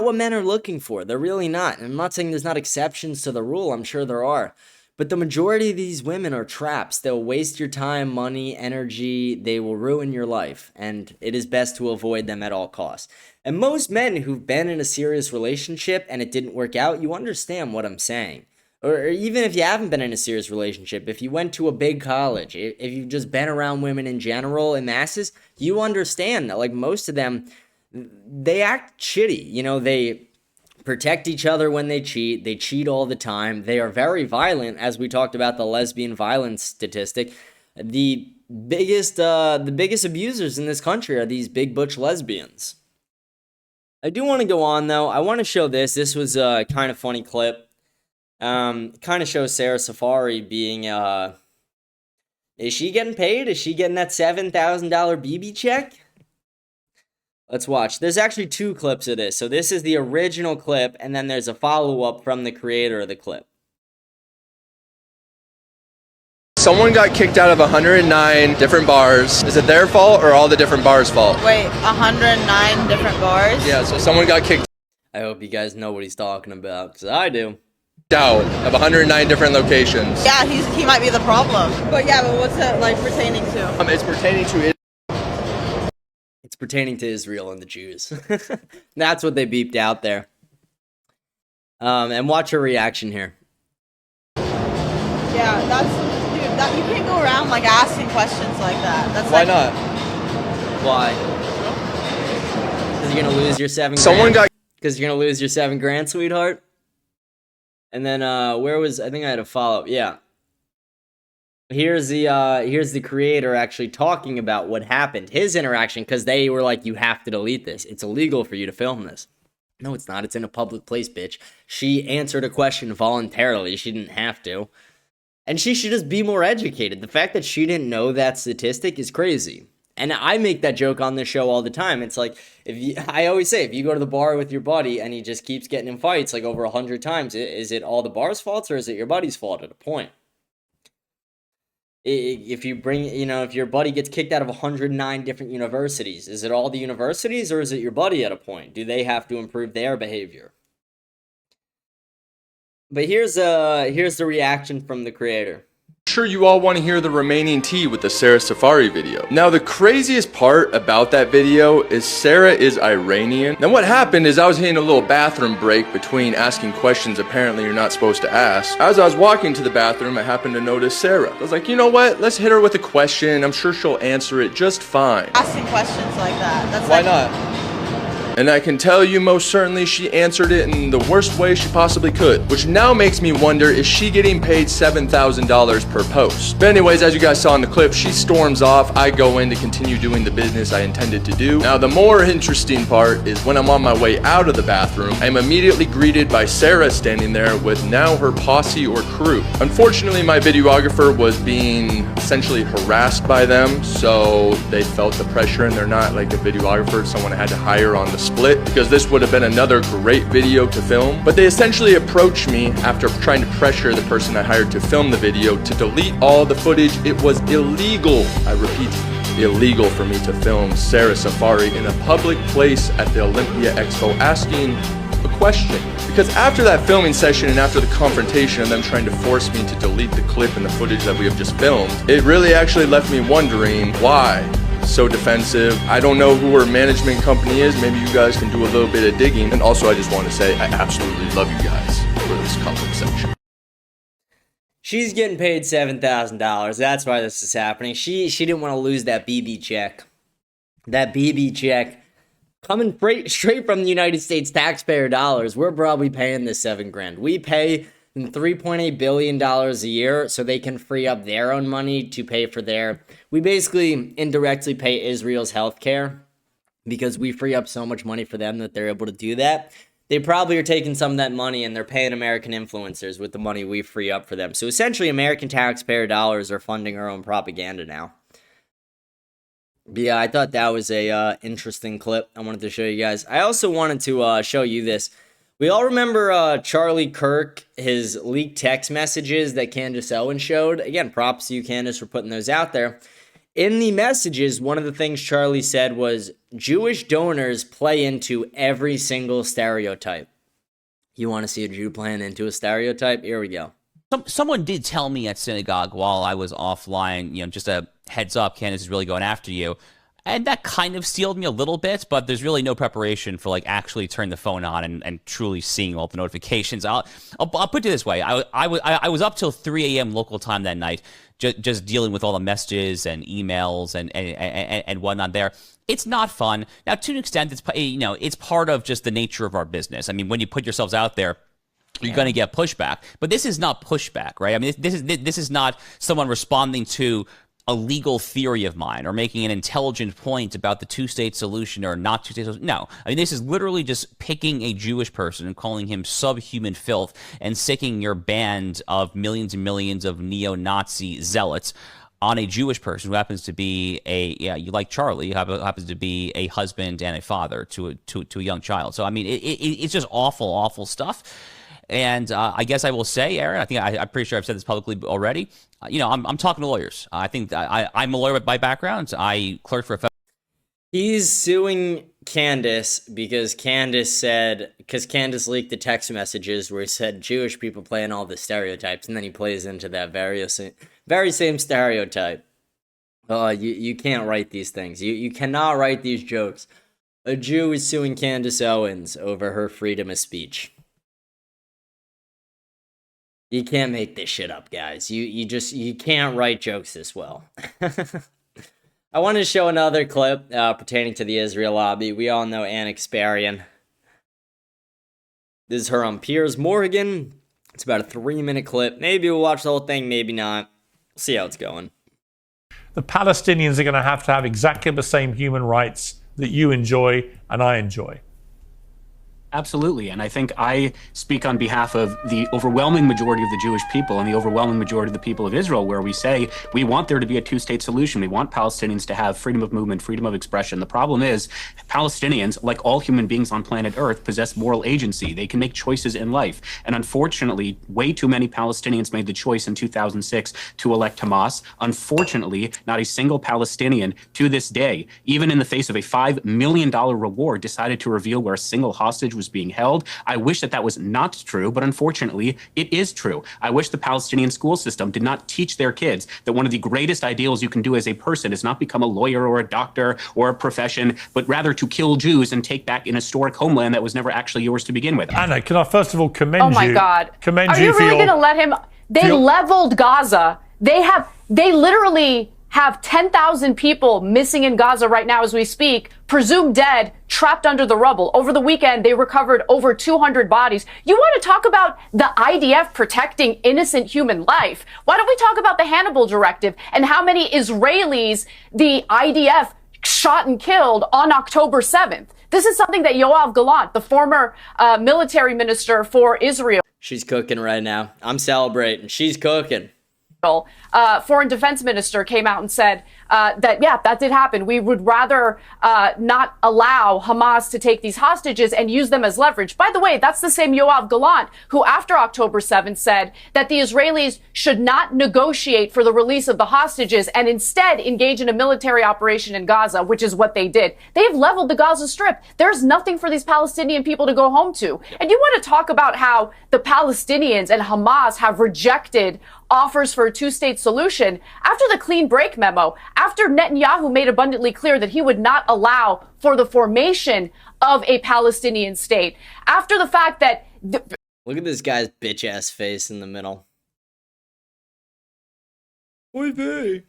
what men are looking for. They're really not. And I'm not saying there's not exceptions to the rule. I'm sure there are. But the majority of these women are traps. They'll waste your time, money, energy. They will ruin your life. And it is best to avoid them at all costs. And most men who've been in a serious relationship and it didn't work out, you understand what I'm saying. Or even if you haven't been in a serious relationship, if you went to a big college, if you've just been around women in general in masses, you understand that, like, most of them, they act shitty. You know, they protect each other when they cheat all the time. They are very violent, as we talked about the lesbian violence statistic. The biggest abusers in this country are these big butch lesbians. I do want to go on, though. I want to show this. This was a kind of funny clip. Kind of shows Sarah Safari being, is she getting paid? Is she getting that $7,000 BB check? Let's watch. There's actually two clips of this. So this is the original clip, and then there's a follow-up from the creator of the clip. Someone got kicked out of 109 different bars. Is it their fault or all the different bars' fault? Wait, 109 different bars? Yeah, so someone got kicked I hope you guys know what he's talking about, because I do. out of 109 different locations. Yeah, he might be the problem. But what's that, like, pertaining to? It's pertaining to it. It's pertaining to Israel and the Jews. That's what they beeped out there. And watch her reaction here. Yeah, you can't go around, like, asking questions like that. That's Why like, not? Why? Because you're going to lose your Because you're going to lose your $7,000, sweetheart? And then, I think I had a follow-up. Yeah. Here's the creator actually talking about what happened, his interaction, because they were like, you have to delete this. It's illegal for you to film this. No, it's not. It's in a public place, bitch. She answered a question voluntarily. She didn't have to. And she should just be more educated. The fact that she didn't know that statistic is crazy. And I make that joke on this show all the time. It's like, I always say, if you go to the bar with your buddy and he just keeps getting in fights like over 100 times, is it all the bar's fault or is it your buddy's fault at a point? If your buddy gets kicked out of 109 different universities, is it all the universities or is it your buddy at a point? Do they have to improve their behavior? But here's the reaction from the creator. Sure, you all want to hear the remaining tea with the Sarah Safari video. Now, the craziest part about that video is Sarah is Iranian. Now, what happened is I was hitting a little bathroom break between asking questions apparently you're not supposed to ask. As I was walking to the bathroom, I happened to notice Sarah. I was like, you know what? Let's hit her with a question. I'm sure she'll answer it just fine. asking questions like that. That's Why like, not? And I can tell you most certainly she answered it in the worst way she possibly could, which now makes me wonder, is she getting paid $7,000 per post? But anyways, as you guys saw in the clip, she storms off. I go in to continue doing the business I intended to do. Now, the more interesting part is when I'm on my way out of the bathroom, I'm immediately greeted by Sarah standing there with now her posse or crew. Unfortunately, my videographer was being essentially harassed by them, so they felt the pressure, and they're not like a videographer, someone I had to hire on the split, because this would have been another great video to film. But they essentially approached me after trying to pressure the person I hired to film the video to delete all the footage. It was illegal, I repeat, illegal for me to film Sarah Safari in a public place at the Olympia Expo asking a question. Because after that filming session and after the confrontation of them trying to force me to delete the clip and the footage that we have just filmed, it really actually left me wondering why so defensive. I don't know who her management company is. Maybe you guys can do a little bit of digging. And also, I just want to say I absolutely love you guys for this comment section. She's getting paid $7,000. That's why this is happening. She didn't want to lose that BB check. That BB check coming straight from the United States taxpayer dollars. We're probably paying this $7,000. We pay $3.8 billion a year so they can free up their own money to pay for we basically indirectly pay Israel's healthcare because we free up so much money for them that they're able to do that. They probably are taking some of that money and they're paying American influencers with the money we free up for them. So essentially American taxpayer dollars are funding our own propaganda now. But yeah, I thought that was a interesting clip I wanted to show you guys. I also wanted to show you this. We all remember Charlie Kirk, his leaked text messages that Candace Owens showed. Again, props to you, Candace, for putting those out there. In the messages, one of the things Charlie said was, Jewish donors play into every single stereotype. You want to see a Jew playing into a stereotype? Here we go. Someone did tell me at synagogue while I was offline, just a heads up, Candace is really going after you. And that kind of sealed me a little bit, but there's really no preparation for actually turning the phone on and truly seeing all the notifications. I'll put it this way. I was up till 3 a.m. local time that night, just dealing with all the messages and emails and whatnot there. It's not fun. Now, to an extent, it's part of just the nature of our business. I mean, when you put yourselves out there, you're going to get pushback. But this is not pushback, right? I mean, this is not someone responding to a legal theory of mine or making an intelligent point about the two-state solution or not two-state solution. No. I mean, this is literally just picking a Jewish person and calling him subhuman filth and sicking your band of millions and millions of neo-Nazi zealots on a Jewish person who happens to be you like Charlie, who happens to be a husband and a father to a young child. So, I mean, it's just awful, awful stuff. And I guess I will say, Aaron, I'm pretty sure I've said this publicly already. I'm talking to lawyers. I think I'm a lawyer by background. I clerked for a He's suing Candace because Candace leaked the text messages where he said Jewish people play in all the stereotypes, and then he plays into that very same stereotype. You can't write these things. You cannot write these jokes. A Jew is suing Candace Owens over her freedom of speech. You can't make this shit up, guys. You can't write jokes this well. I want to show another clip pertaining to the Israel lobby. We all know Anna Kasparian. This is her on Piers Morgan. It's about a 3-minute clip. Maybe we'll watch the whole thing, maybe not. See how it's going. The Palestinians are going to have exactly the same human rights that you enjoy and I enjoy. Absolutely. And I think I speak on behalf of the overwhelming majority of the Jewish people and the overwhelming majority of the people of Israel, where we say we want there to be a two-state solution. We want Palestinians to have freedom of movement, freedom of expression. The problem is Palestinians, like all human beings on planet Earth, possess moral agency. They can make choices in life. And unfortunately, way too many Palestinians made the choice in 2006 to elect Hamas. Unfortunately, not a single Palestinian to this day, even in the face of a $5 million reward, decided to reveal where a single hostage was being held. I wish that was not true, but unfortunately, it is true. I wish the Palestinian school system did not teach their kids that one of the greatest ideals you can do as a person is not become a lawyer or a doctor or a profession, but rather to kill Jews and take back an historic homeland that was never actually yours to begin with. Anna, can I first of all commend you? Oh my God. Commend Are you you for really your... going to let him? They leveled Gaza. They literally have 10,000 people missing in Gaza right now as we speak, presumed dead, trapped under the rubble. Over the weekend, they recovered over 200 bodies. You want to talk about the IDF protecting innocent human life? Why don't we talk about the Hannibal Directive and how many Israelis the IDF shot and killed on October 7th? This is something that Yoav Gallant, the former military minister for Israel. She's cooking right now. I'm celebrating. She's cooking. Foreign defense minister came out and said that did happen. We would rather not allow Hamas to take these hostages and use them as leverage. By the way, that's the same Yoav Gallant who, after October 7th, said that the Israelis should not negotiate for the release of the hostages and instead engage in a military operation in Gaza, which is what they did. They've leveled the Gaza Strip. There's nothing for these Palestinian people to go home to. And you want to talk about how the Palestinians and Hamas have rejected offers for a two-state solution after the clean break memo, after Netanyahu made abundantly clear that he would not allow for the formation of a Palestinian state, after the fact that... Look at this guy's bitch-ass face in the middle. Oy vey.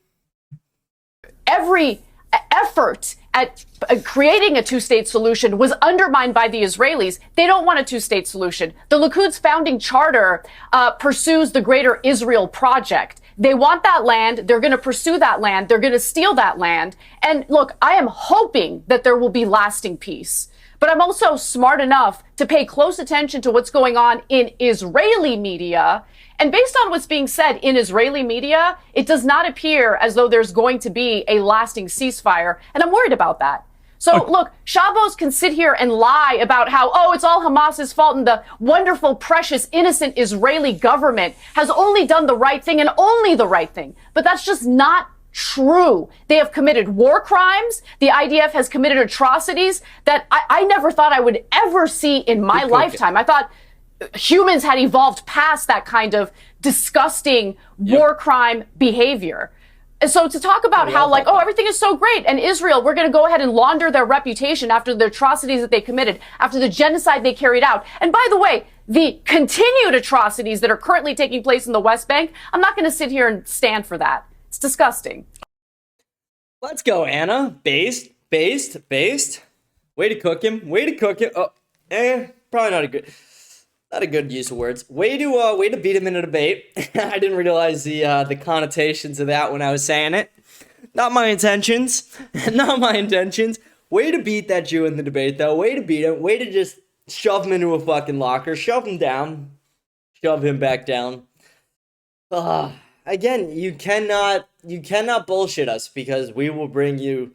Every effort at creating a two-state solution was undermined by the Israelis. They don't want a two-state solution. The Likud's founding charter pursues the Greater Israel Project. They want that land. They're going to pursue that land. They're going to steal that land. And look, I am hoping that there will be lasting peace. But I'm also smart enough to pay close attention to what's going on in Israeli media. And based on what's being said in Israeli media, it does not appear as though there's going to be a lasting ceasefire. And I'm worried about that. So look, Chabos can sit here and lie about how, it's all Hamas's fault and the wonderful, precious, innocent Israeli government has only done the right thing and only the right thing. But that's just not true. They have committed war crimes. The IDF has committed atrocities that I never thought I would ever see in my lifetime. I thought humans had evolved past that kind of disgusting war crime behavior. And so to talk about how like, oh, everything is so great, and Israel, we're going to go ahead and launder their reputation after the atrocities that they committed, after the genocide they carried out. And by the way, the continued atrocities that are currently taking place in the West Bank, I'm not going to sit here and stand for that. It's disgusting. Let's go, Anna. Based. Way to cook him. Oh, probably not a good use of words. Way to beat him in a debate. I didn't realize the connotations of that when I was saying it. Not my intentions. Way to beat that Jew in the debate, though. Way to beat him. Way to just shove him into a fucking locker. Shove him down. Shove him back down. Again, you cannot bullshit us, because we will bring you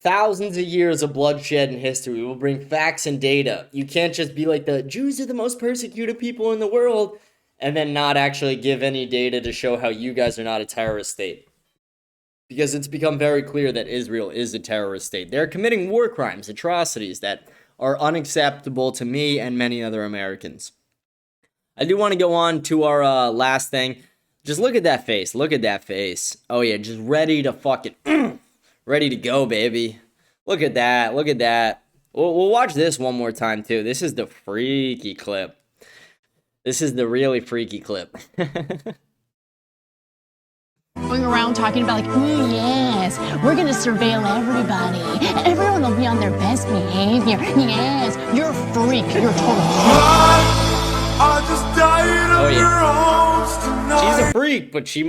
thousands of years of bloodshed in history. We will bring facts and data. You can't just be like, the Jews are the most persecuted people in the world, and then not actually give any data to show how you guys are not a terrorist state. Because it's become very clear that Israel is a terrorist state. They're committing war crimes, atrocities that are unacceptable to me and many other Americans. I do want to go on to our last thing. Just look at that face. Oh yeah, just ready to fucking... ready to go, baby. Look at that. We'll watch this one more time, too. This is the freaky clip. This is the really freaky clip. Going around talking about like, yes, we're going to surveil everybody. Everyone will be on their best behavior. Yes, you're a freak. You're a total freak. I just died of your arms tonight. She's a freak, but she's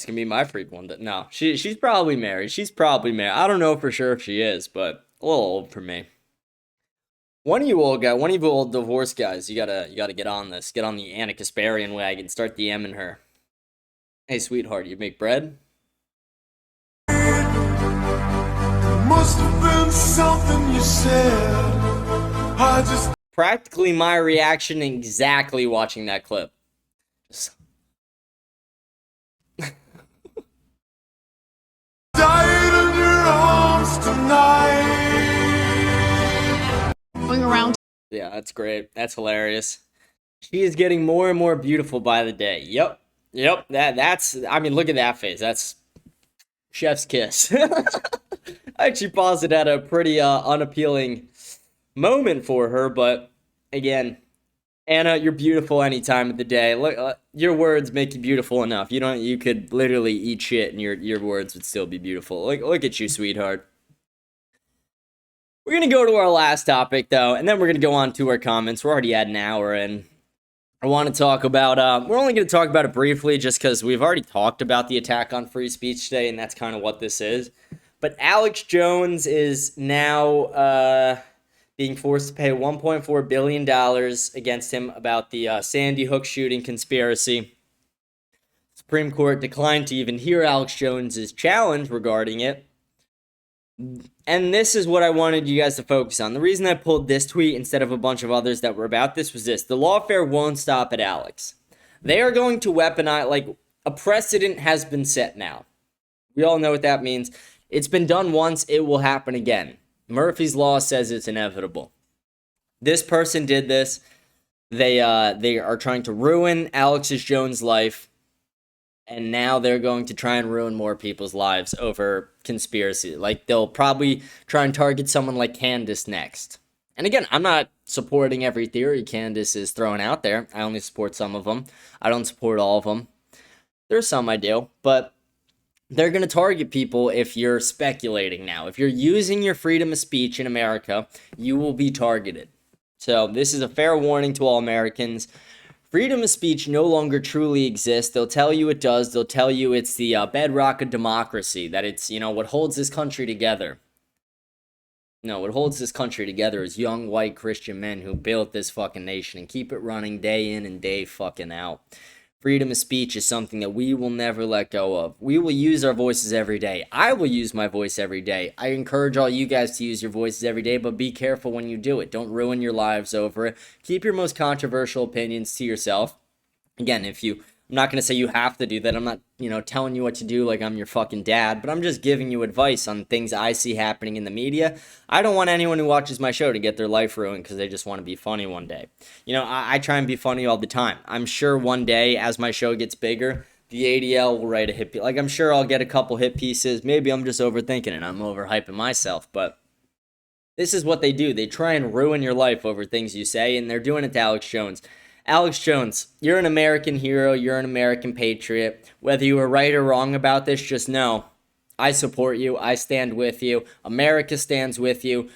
gonna be my freak one day. No, she's probably married. I don't know for sure if she is, but a little old for me. One of you old divorce guys, you gotta get on this. Get on the Anna Kasparian wagon. Start DMing her. Hey, sweetheart, you make bread? Must have been something you said. Practically my reaction exactly watching that clip. Died in your arms tonight. Going around. Yeah, that's great. That's hilarious. She is getting more and more beautiful by the day. Yep. That's. I mean, look at that face. That's chef's kiss. I actually paused it at a pretty unappealing moment for her, but again, Anna, you're beautiful any time of the day. Look, your words make you beautiful enough. You could literally eat shit and your words would still be beautiful. Look at you, sweetheart. We're gonna go to our last topic though, and then we're gonna go on to our comments. We're already at an hour, and I want to talk about. We're only gonna talk about it briefly, just because we've already talked about the attack on free speech today, and that's kind of what this is. But Alex Jones is now being forced to pay $1.4 billion against him about the Sandy Hook shooting conspiracy. Supreme Court declined to even hear Alex Jones's challenge regarding it. And this is what I wanted you guys to focus on. The reason I pulled this tweet instead of a bunch of others that were about this was this. The lawfare won't stop at Alex. They are going to weaponize, like, a precedent has been set now. We all know what that means. It's been done once, it will happen again. Murphy's Law says it's inevitable. This person did this. They are trying to ruin Alex Jones' life, and now they're going to try and ruin more people's lives over conspiracy. Like, they'll probably try and target someone like Candace next. And again, I'm not supporting every theory Candace is throwing out there. I only support some of them. I don't support all of them. There's some I do, but they're going to target people if you're speculating now. If you're using your freedom of speech in America, you will be targeted. So this is a fair warning to all Americans. Freedom of speech no longer truly exists. They'll tell you it does. They'll tell you it's the bedrock of democracy, that it's, what holds this country together. No, what holds this country together is young white Christian men who built this fucking nation and keep it running day in and day fucking out. Freedom of speech is something that we will never let go of. We will use our voices every day. I will use my voice every day. I encourage all you guys to use your voices every day, but be careful when you do it. Don't ruin your lives over it. Keep your most controversial opinions to yourself. Again, I'm not going to say you have to do that. I'm not, telling you what to do like I'm your fucking dad, but I'm just giving you advice on things I see happening in the media. I don't want anyone who watches my show to get their life ruined because they just want to be funny one day. I try and be funny all the time. I'm sure one day as my show gets bigger, the ADL will write a hit piece. Like, I'm sure I'll get a couple hit pieces. Maybe I'm just overthinking it. I'm overhyping myself, but this is what they do. They try and ruin your life over things you say, and they're doing it to Alex Jones. Alex Jones, you're an American hero. You're an American patriot. Whether you were right or wrong about this, just know I support you. I stand with you. America stands with you.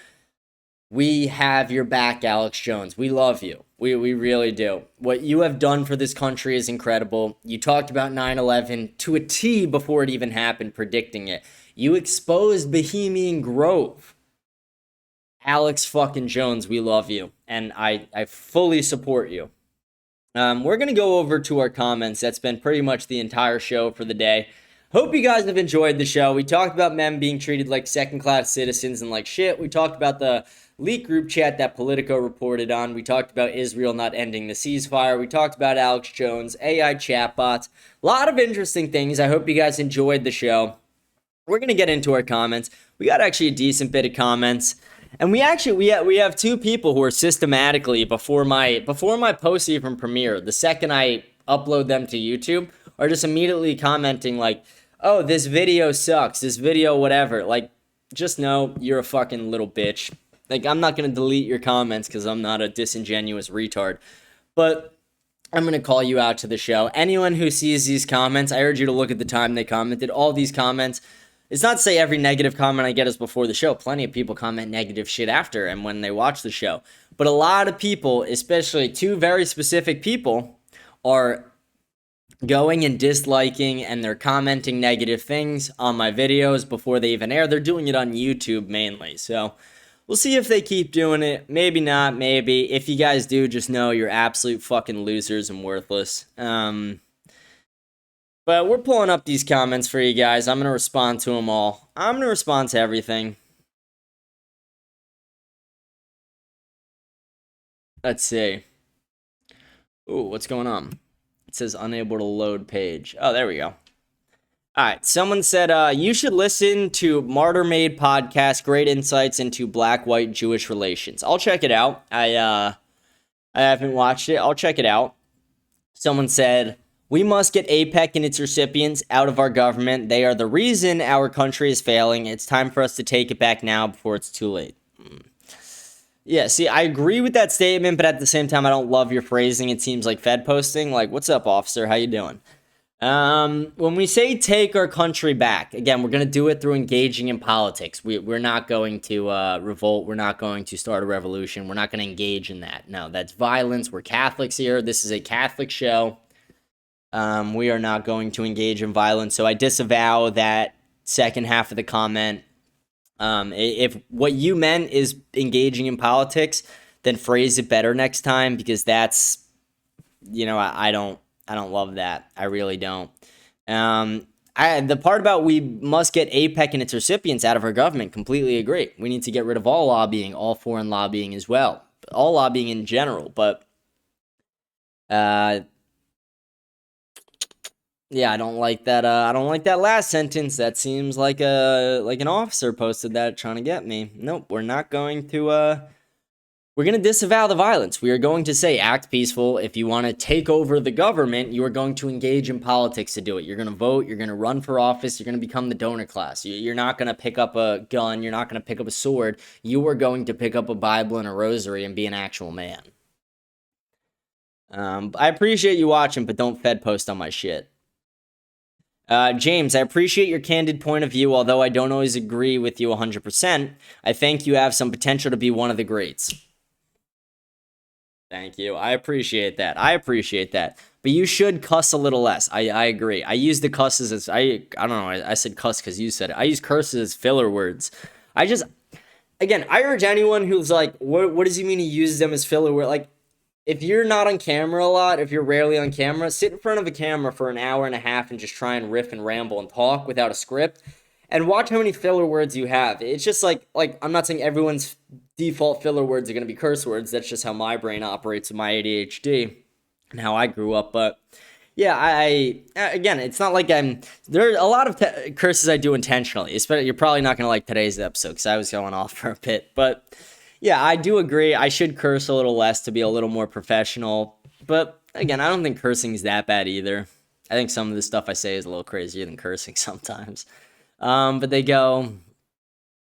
We have your back, Alex Jones. We love you. We really do. What you have done for this country is incredible. You talked about 9/11 to a T before it even happened, predicting it. You exposed Bohemian Grove. Alex fucking Jones, we love you. And I fully support you. We're going to go over to our comments. That's been pretty much the entire show for the day. Hope you guys have enjoyed the show. We talked about men being treated like second-class citizens and like shit. We talked about the leak group chat that Politico reported on. We talked about Israel not ending the ceasefire. We talked about Alex Jones, AI chatbots. A lot of interesting things. I hope you guys enjoyed the show. We're going to get into our comments. We got actually a decent bit of comments. And we have two people who are systematically before my posts even premiere, the second I upload them to YouTube, are just immediately commenting like, oh, this video sucks, this video whatever. Like, just know you're a fucking little bitch. Like, I'm not going to delete your comments because I'm not a disingenuous retard. But I'm going to call you out to the show. Anyone who sees these comments, I urge you to look at the time they commented. All these comments, it's not to say every negative comment I get is before the show. Plenty of people comment negative shit after and when they watch the show. But a lot of people, especially two very specific people, are going and disliking and they're commenting negative things on my videos before they even air. They're doing it on YouTube mainly. So we'll see if they keep doing it. Maybe not, maybe. If you guys do, just know you're absolute fucking losers and worthless. But we're pulling up these comments for you guys. I'm going to respond to them all. I'm going to respond to everything. Let's see. Ooh, what's going on? It says unable to load page. Oh, there we go. All right. Someone said, you should listen to Martyr Made podcast. Great insights into black, white, Jewish relations. I'll check it out. I haven't watched it. I'll check it out. Someone said, we must get APEC and its recipients out of our government. They are the reason our country is failing. It's time for us to take it back now before it's too late. Yeah, see, I agree with that statement, but at the same time, I don't love your phrasing. It seems like Fed posting. Like, what's up, officer? How you doing? When we say take our country back, again, we're going to do it through engaging in politics. We're not going to revolt. We're not going to start a revolution. We're not going to engage in that. No, that's violence. We're Catholics here. This is a Catholic show. We are not going to engage in violence. So I disavow that second half of the comment. If what you meant is engaging in politics, then phrase it better next time, because that's, I don't love that. I really don't. The part about we must get APEC and its recipients out of our government, completely agree. We need to get rid of all lobbying, all foreign lobbying as well, all lobbying in general. But, yeah, I don't like that. I don't like that last sentence. That seems like an officer posted that trying to get me. Nope, we're not going to. We're going to disavow the violence. We are going to say act peaceful. If you want to take over the government, you are going to engage in politics to do it. You're going to vote. You're going to run for office. You're going to become the donor class. You're not going to pick up a gun. You're not going to pick up a sword. You are going to pick up a Bible and a rosary and be an actual man. I appreciate you watching, but don't Fed post on my shit. James, I appreciate your candid point of view, although I don't always agree with you 100%. I think you have some potential to be one of the greats. Thank you. I appreciate that. But you should cuss a little less. I agree. I use the cusses as, I don't know, I said cuss because you said it. I use curses as filler words. Again, I urge anyone who's like, what does he mean he uses them as filler words? Like, if you're not on camera a lot, if you're rarely on camera, sit in front of a camera for an hour and a half and just try and riff and ramble and talk without a script and watch how many filler words you have. It's just like I'm not saying everyone's default filler words are going to be curse words. That's just how my brain operates with my ADHD and how I grew up. But Yeah, I again, it's not like there are a lot of curses I do intentionally. Especially, you're probably not gonna like today's episode because I was going off for a bit, but yeah, I do agree. I should curse a little less to be a little more professional. But again, I don't think cursing is that bad either. I think some of the stuff I say is a little crazier than cursing sometimes. But they go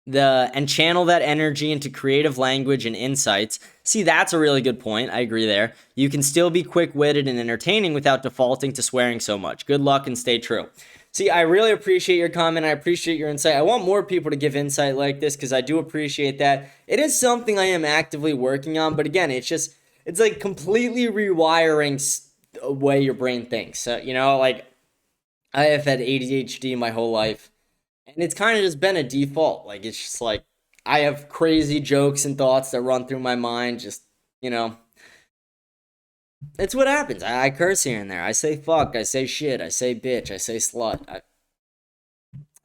and channel that energy into creative language and insights. See, that's a really good point. I agree there. You can still be quick-witted and entertaining without defaulting to swearing so much. Good luck and stay true. See, I really appreciate your comment. I appreciate your insight. I want more people to give insight like this because I do appreciate that. It is something I am actively working on, but again, it's like completely rewiring the way your brain thinks. Like I have had ADHD my whole life. And it's kind of just been a default. Like, it's just like, I have crazy jokes and thoughts that run through my mind. Just, it's what happens. I curse here and there. I say fuck. I say shit. I say bitch. I say slut. I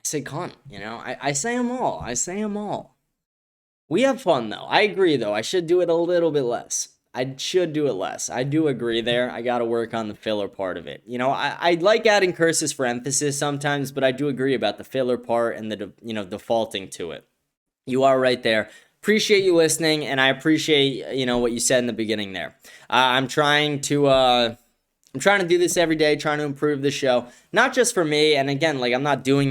say cunt. I say them all. I say them all. We have fun, though. I agree, though. I should do it a little bit less. I should do it less. I do agree there. I got to work on the filler part of it. I like adding curses for emphasis sometimes, but I do agree about the filler part and the, defaulting to it. You are right there. Appreciate you listening, and I appreciate, what you said in the beginning there. I'm trying to do this every day, trying to improve the show, not just for me. And again, like, I'm not doing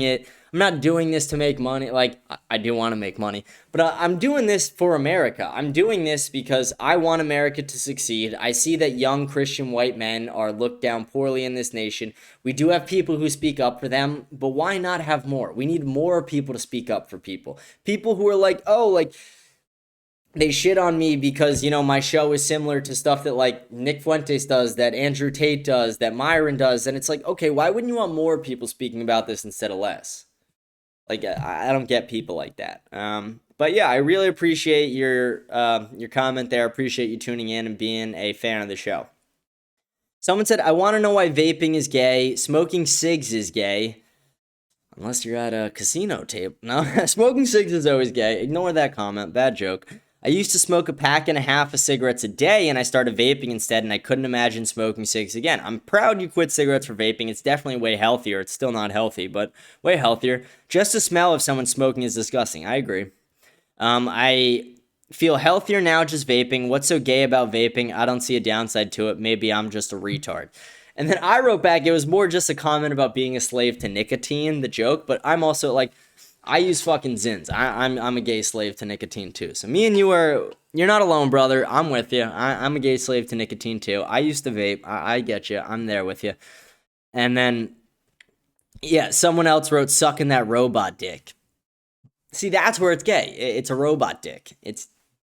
this to make money. Like, I do want to make money, but I'm doing this for America. I'm doing this because I want America to succeed. I see that young Christian white men are looked down poorly in this nation. We do have people who speak up for them, but why not have more? We need more people to speak up for people. People who are like, oh, like, they shit on me because, my show is similar to stuff that, like, Nick Fuentes does, that Andrew Tate does, that Myron does. And it's like, okay, why wouldn't you want more people speaking about this instead of less? Like, I don't get people like that. But yeah, I really appreciate your comment there. I appreciate you tuning in and being a fan of the show. Someone said, I want to know why vaping is gay. Smoking cigs is gay. Unless you're at a casino table. No, smoking cigs is always gay. Ignore that comment. Bad joke. I used to smoke a pack and a half of cigarettes a day, and I started vaping instead, and I couldn't imagine smoking cigs again. I'm proud you quit cigarettes for vaping. It's definitely way healthier. It's still not healthy, but way healthier. Just the smell of someone smoking is disgusting. I agree. I feel healthier now just vaping. What's so gay about vaping? I don't see a downside to it. Maybe I'm just a retard. And then I wrote back, it was more just a comment about being a slave to nicotine, the joke, but I'm also like, I use fucking Zins. I'm a gay slave to nicotine too. So me and you're not alone, brother. I'm with you. I'm a gay slave to nicotine too. I used to vape. I get you. I'm there with you. And then, yeah, someone else wrote sucking that robot dick. See, that's where it's gay. It's a robot dick.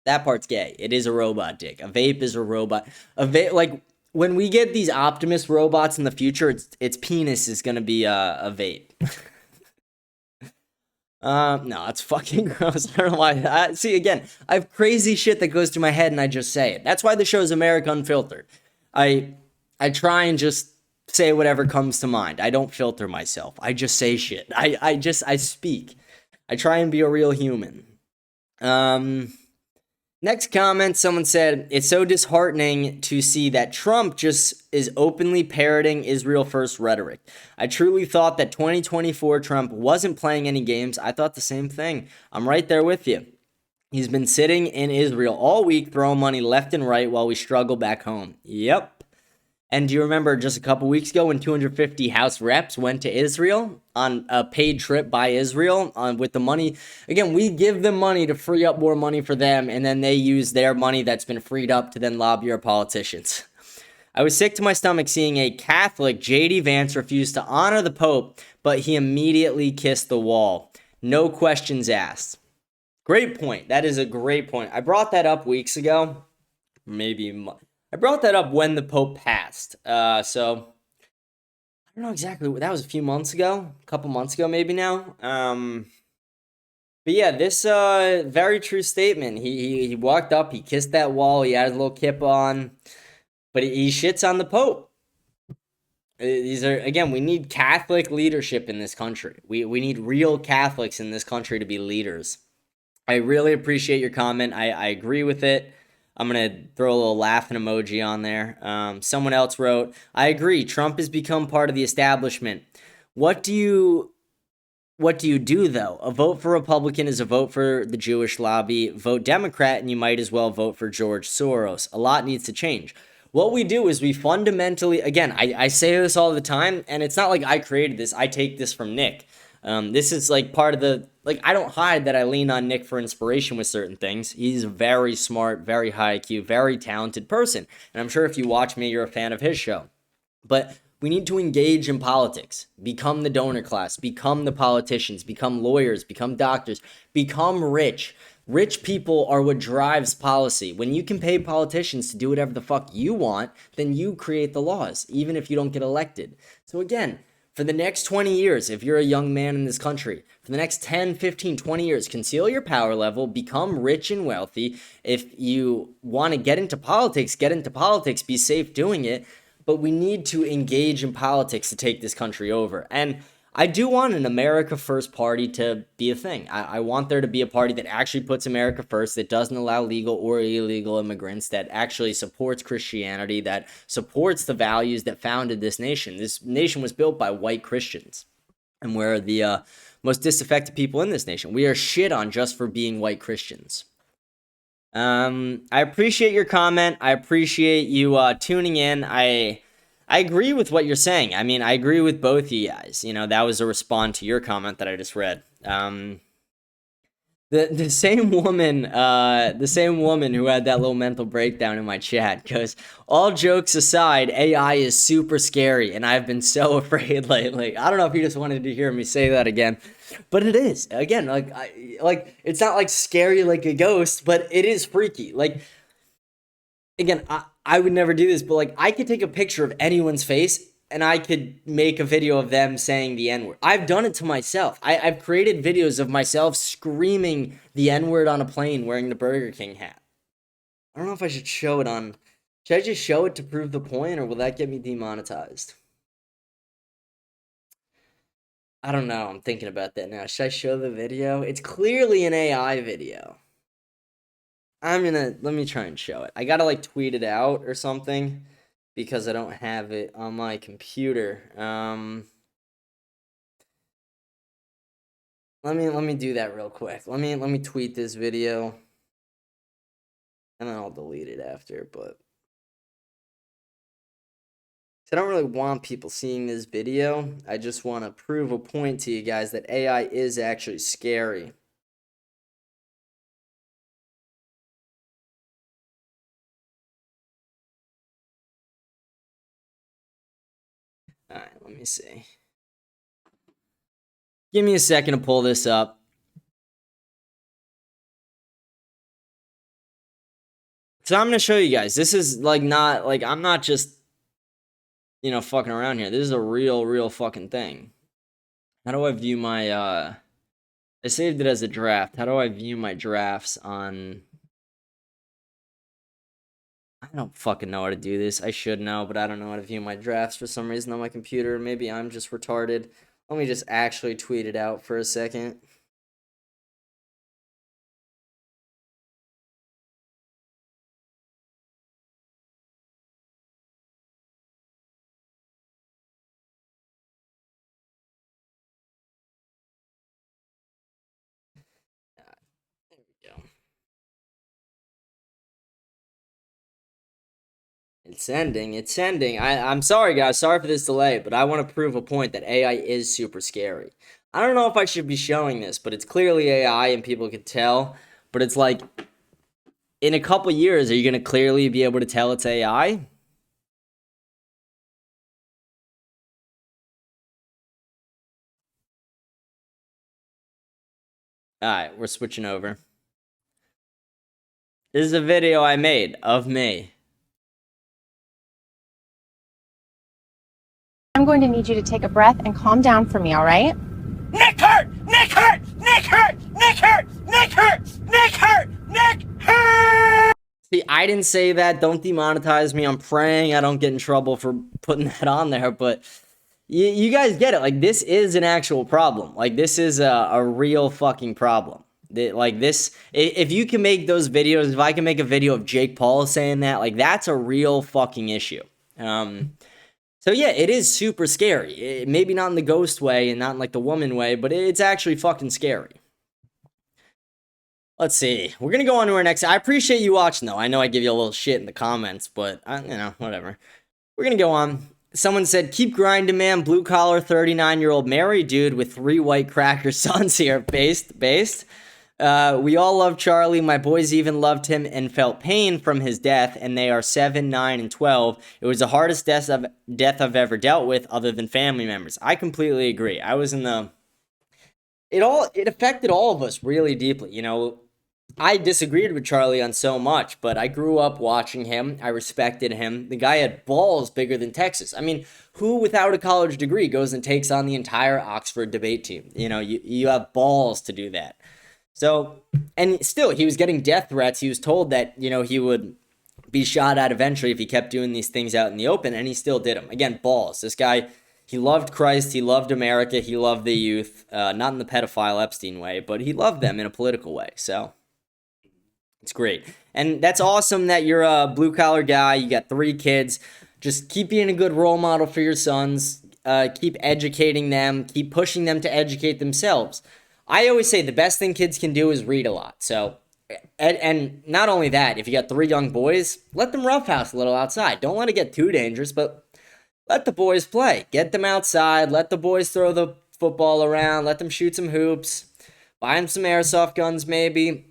That part's gay. It is a robot dick. A vape is a robot. A vape, like, when we get these Optimus robots in the future, its penis is gonna be a vape. No, it's fucking gross. I don't know why. See, again, I have crazy shit that goes through my head and I just say it. That's why the show is America Unfiltered. I try and just say whatever comes to mind. I don't filter myself. I just say shit. I speak. I try and be a real human. Next comment, someone said, it's so disheartening to see that Trump just is openly parroting Israel first rhetoric. I truly thought that 2024 Trump wasn't playing any games. I thought the same thing. I'm right there with you. He's been sitting in Israel all week, throwing money left and right while we struggle back home. Yep. And do you remember just a couple weeks ago when 250 House reps went to Israel on a paid trip by Israel with the money? Again, we give them money to free up more money for them, and then they use their money that's been freed up to then lobby our politicians. I was sick to my stomach seeing a Catholic, J.D. Vance, refuse to honor the Pope, but he immediately kissed the wall. No questions asked. Great point. That is a great point. I brought that up weeks ago. I brought that up when the Pope passed. So I don't know exactly. That was a few months ago, a couple months ago, maybe now. But yeah, this very true statement. He walked up, he kissed that wall, he had his little kip on, but he shits on the Pope. These are, again, we need Catholic leadership in this country. We need real Catholics in this country to be leaders. I really appreciate your comment. I agree with it. I'm going to throw a little laughing emoji on there. Someone else wrote, I agree. Trump has become part of the establishment. What do you do, though? A vote for Republican is a vote for the Jewish lobby. Vote Democrat, and you might as well vote for George Soros. A lot needs to change. What we do is we fundamentally, again, I say this all the time, and it's not like I created this. I take this from Nick. This is like part of the, like, I don't hide that I lean on Nick for inspiration with certain things. He's a very smart, very high IQ, very talented person. And I'm sure if you watch me, you're a fan of his show. But we need to engage in politics, become the donor class, become the politicians, become lawyers, become doctors, become rich. Rich people are what drives policy. When you can pay politicians to do whatever the fuck you want, then you create the laws, even if you don't get elected. So again, for the next 20 years, if you're a young man in this country, for the next 10, 15, 20 years, conceal your power level, become rich and wealthy. If you want to get into politics, be safe doing it. But we need to engage in politics to take this country over. And I do want an America First party to be a thing. I want there to be a party that actually puts America first, that doesn't allow legal or illegal immigrants, that actually supports Christianity, that supports the values that founded this nation. This nation was built by white Christians, and we're the most disaffected people in this nation. We are shit on just for being white Christians. I appreciate your comment. I appreciate you tuning in. I agree with what you're saying. I mean, I agree with both of you guys. You know, that was a response to your comment that I just read. The same woman who had that little mental breakdown in my chat goes, all jokes aside, AI is super scary, and I've been so afraid lately. I don't know if you just wanted to hear me say that again, but it is. Again, like it's not like scary like a ghost, but it is freaky. Like, again, I would never do this, but like I could take a picture of anyone's face and I could make a video of them saying the N-word. I've done it to myself. I've created videos of myself screaming the N-word on a plane wearing the Burger King hat. I don't know if I should show it on... Should I just show it to prove the point, or will that get me demonetized? I don't know. I'm thinking about that now. Should I show the video? It's clearly an AI video. Let me try and show it. I gotta like tweet it out or something because I don't have it on my computer. Let me do that real quick. Let me tweet this video and then I'll delete it after, but I don't really want people seeing this video. I just want to prove a point to you guys that AI is actually scary. Alright, let me see. Give me a second to pull this up. So I'm going to show you guys. This is like not, like, I'm not just, you know, fucking around here. This is a real fucking thing. How do I view my, I saved it as a draft. How do I view my drafts on... I don't fucking know how to do this. I should know, but I don't know how to view my drafts for some reason on my computer. Maybe I'm just retarded. Let me just actually tweet it out for a second. There we go. It's sending. I'm sorry, guys. Sorry for this delay, but I want to prove a point that AI is super scary. I don't know if I should be showing this, but it's clearly AI and people can tell. But it's like, in a couple years, are you going to clearly be able to tell it's AI? Alright, we're switching over. This is a video I made of me. I'm going to need you to take a breath and calm down for me, all right? Nick hurt! Nick hurt! Nick hurt! Nick hurt! Nick hurt! Nick hurt! Nick hurt! See, I didn't say that. Don't demonetize me. I'm praying I don't get in trouble for putting that on there, but you guys get it. Like, this is an actual problem. Like, this is a real fucking problem. Like this, if you can make those videos, if I can make a video of Jake Paul saying that, like that's a real fucking issue. So yeah, it is super scary. Maybe not in the ghost way and not in like the woman way, but it's actually fucking scary. Let's see. We're going to go on to our next. I appreciate you watching, though. I know I give you a little shit in the comments, but, whatever. We're going to go on. Someone said, keep grinding, man. Blue collar, 39-year-old married dude with 3 white cracker sons here. Based. We all love Charlie. My boys even loved him and felt pain from his death, and they are 7, 9, and 12. It was the hardest death I've ever dealt with other than family members. I completely agree. I was in the... It affected all of us really deeply, you know. I disagreed with Charlie on so much, but I grew up watching him. I respected him. The guy had balls bigger than Texas. I mean, who without a college degree goes and takes on the entire Oxford debate team? You know, you have balls to do that. So, and still, he was getting death threats. He was told that, you know, he would be shot at eventually if he kept doing these things out in the open, and he still did them. Again, balls. This guy, he loved Christ. He loved America. He loved the youth. Not in the pedophile Epstein way, but he loved them in a political way. So... it's great. And that's awesome that you're a blue-collar guy. You got 3 kids. Just keep being a good role model for your sons. Keep educating them. Keep pushing them to educate themselves. I always say the best thing kids can do is read a lot. So, and not only that, if you got 3 young boys, let them roughhouse a little outside. Don't let it get too dangerous, but let the boys play. Get them outside. Let the boys throw the football around. Let them shoot some hoops. Buy them some airsoft guns maybe.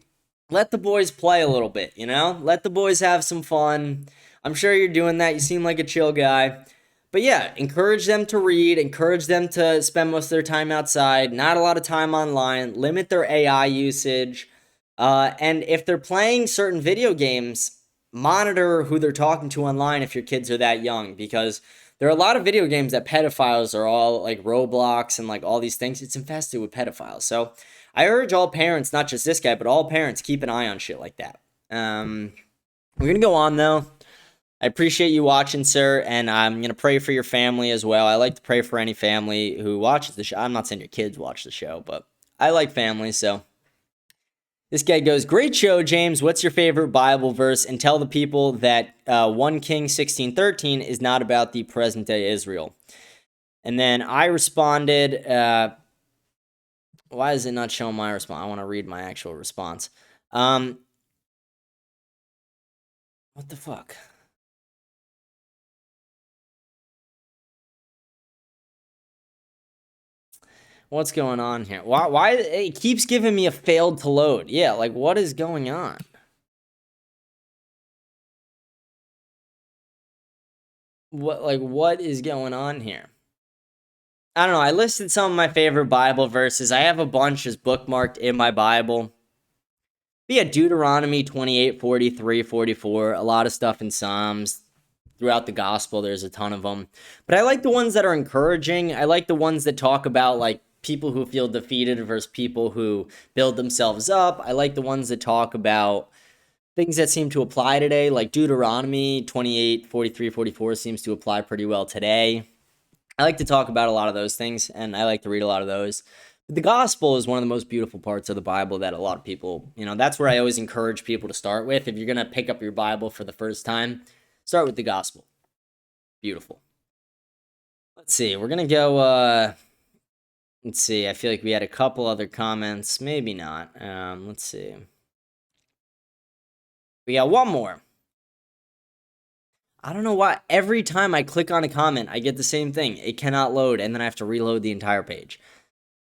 Let the boys play a little bit, you know? Let the boys have some fun. I'm sure you're doing that. You seem like a chill guy. But yeah, encourage them to read. Encourage them to spend most of their time outside. Not a lot of time online. Limit their AI usage. And if they're playing certain video games, monitor who they're talking to online if your kids are that young. Because there are a lot of video games that pedophiles are all like Roblox and like all these things. It's infested with pedophiles. So... I urge all parents, not just this guy, but all parents, keep an eye on shit like that. We're going to go on, though. I appreciate you watching, sir, and I'm going to pray for your family as well. I like to pray for any family who watches the show. I'm not saying your kids watch the show, but I like families, so. This guy goes, great show, James. What's your favorite Bible verse? And tell the people that 1 Kings 16:13 is not about the present-day Israel. And then I responded... why is it not showing my response? I want to read my actual response. What the fuck? What's going on here? Why it keeps giving me a failed to load? Yeah, like what is going on? What is going on here? I don't know. I listed some of my favorite Bible verses. I have a bunch just bookmarked in my Bible. But yeah, Deuteronomy 28, 43, 44. A lot of stuff in Psalms. Throughout the gospel, there's a ton of them. But I like the ones that are encouraging. I like the ones that talk about, like, people who feel defeated versus people who build themselves up. I like the ones that talk about things that seem to apply today. Like Deuteronomy 28, 43, 44 seems to apply pretty well today. I like to talk about a lot of those things, and I like to read a lot of those. But the gospel is one of the most beautiful parts of the Bible that a lot of people, you know, that's where I always encourage people to start with. If you're going to pick up your Bible for the first time, start with the gospel. Beautiful. Let's see. We're going to go, let's see. I feel like we had a couple other comments. Maybe not. Let's see. We got one more. I don't know why. Every time I click on a comment, I get the same thing. It cannot load, and then I have to reload the entire page.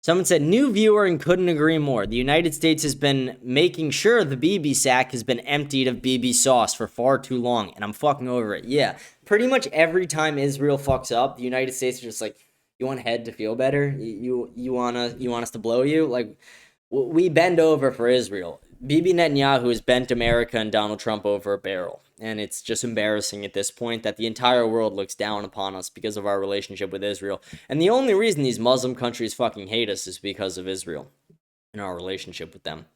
Someone said, new viewer and couldn't agree more. The United States has been making sure the BB sack has been emptied of BB sauce for far too long, and I'm fucking over it. Yeah, pretty much every time Israel fucks up, the United States is just like, you want head to feel better? You want us to blow you? Like, we bend over for Israel. Bibi Netanyahu has bent America and Donald Trump over a barrel. And it's just embarrassing at this point that the entire world looks down upon us because of our relationship with Israel. And the only reason these Muslim countries fucking hate us is because of Israel and our relationship with them.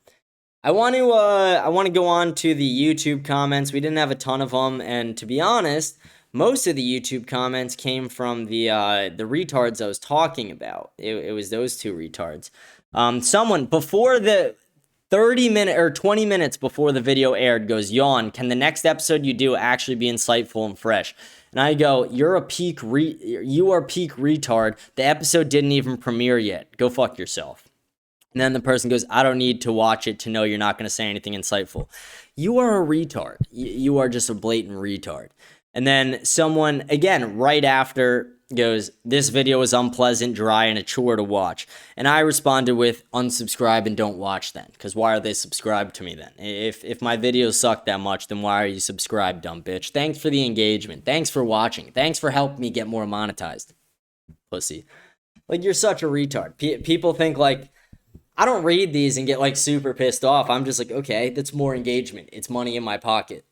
I want to go on to the YouTube comments. We didn't have a ton of them, and to be honest, most of the YouTube comments came from the retards I was talking about. It was those two retards. Someone before the 30 minutes or 20 minutes before the video aired goes, yawn, can the next episode you do actually be insightful and fresh? And I go, you are peak retard. The episode didn't even premiere yet. Go fuck yourself. And then the person goes, I don't need to watch it to know you're not going to say anything insightful. You are a retard. You are just a blatant retard. And then someone, again, right after goes, this video is unpleasant, dry, and a chore to watch. And I responded with, unsubscribe and don't watch then. Because why are they subscribed to me then? If my videos suck that much, then why are you subscribed, dumb bitch? Thanks for the engagement. Thanks for watching. Thanks for helping me get more monetized. Pussy. Like, you're such a retard. People think, like, I don't read these and get, like, super pissed off. I'm just like, okay, that's more engagement. It's money in my pocket.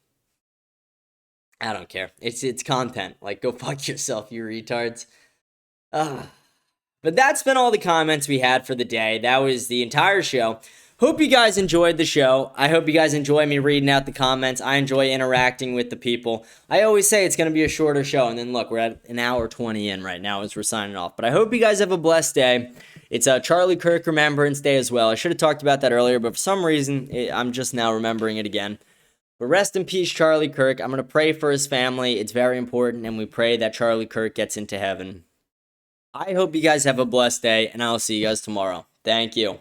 I don't care. It's content. Like, go fuck yourself, you retards. But that's been all the comments we had for the day. That was the entire show. Hope you guys enjoyed the show. I hope you guys enjoy me reading out the comments. I enjoy interacting with the people. I always say it's going to be a shorter show, and then look, we're at an hour 20 in right now as we're signing off. But I hope you guys have a blessed day. It's Charlie Kirk Remembrance Day as well. I should have talked about that earlier, but for some reason, I'm just now remembering it again. But rest in peace, Charlie Kirk. I'm going to pray for his family. It's very important, and we pray that Charlie Kirk gets into heaven. I hope you guys have a blessed day, and I'll see you guys tomorrow. Thank you.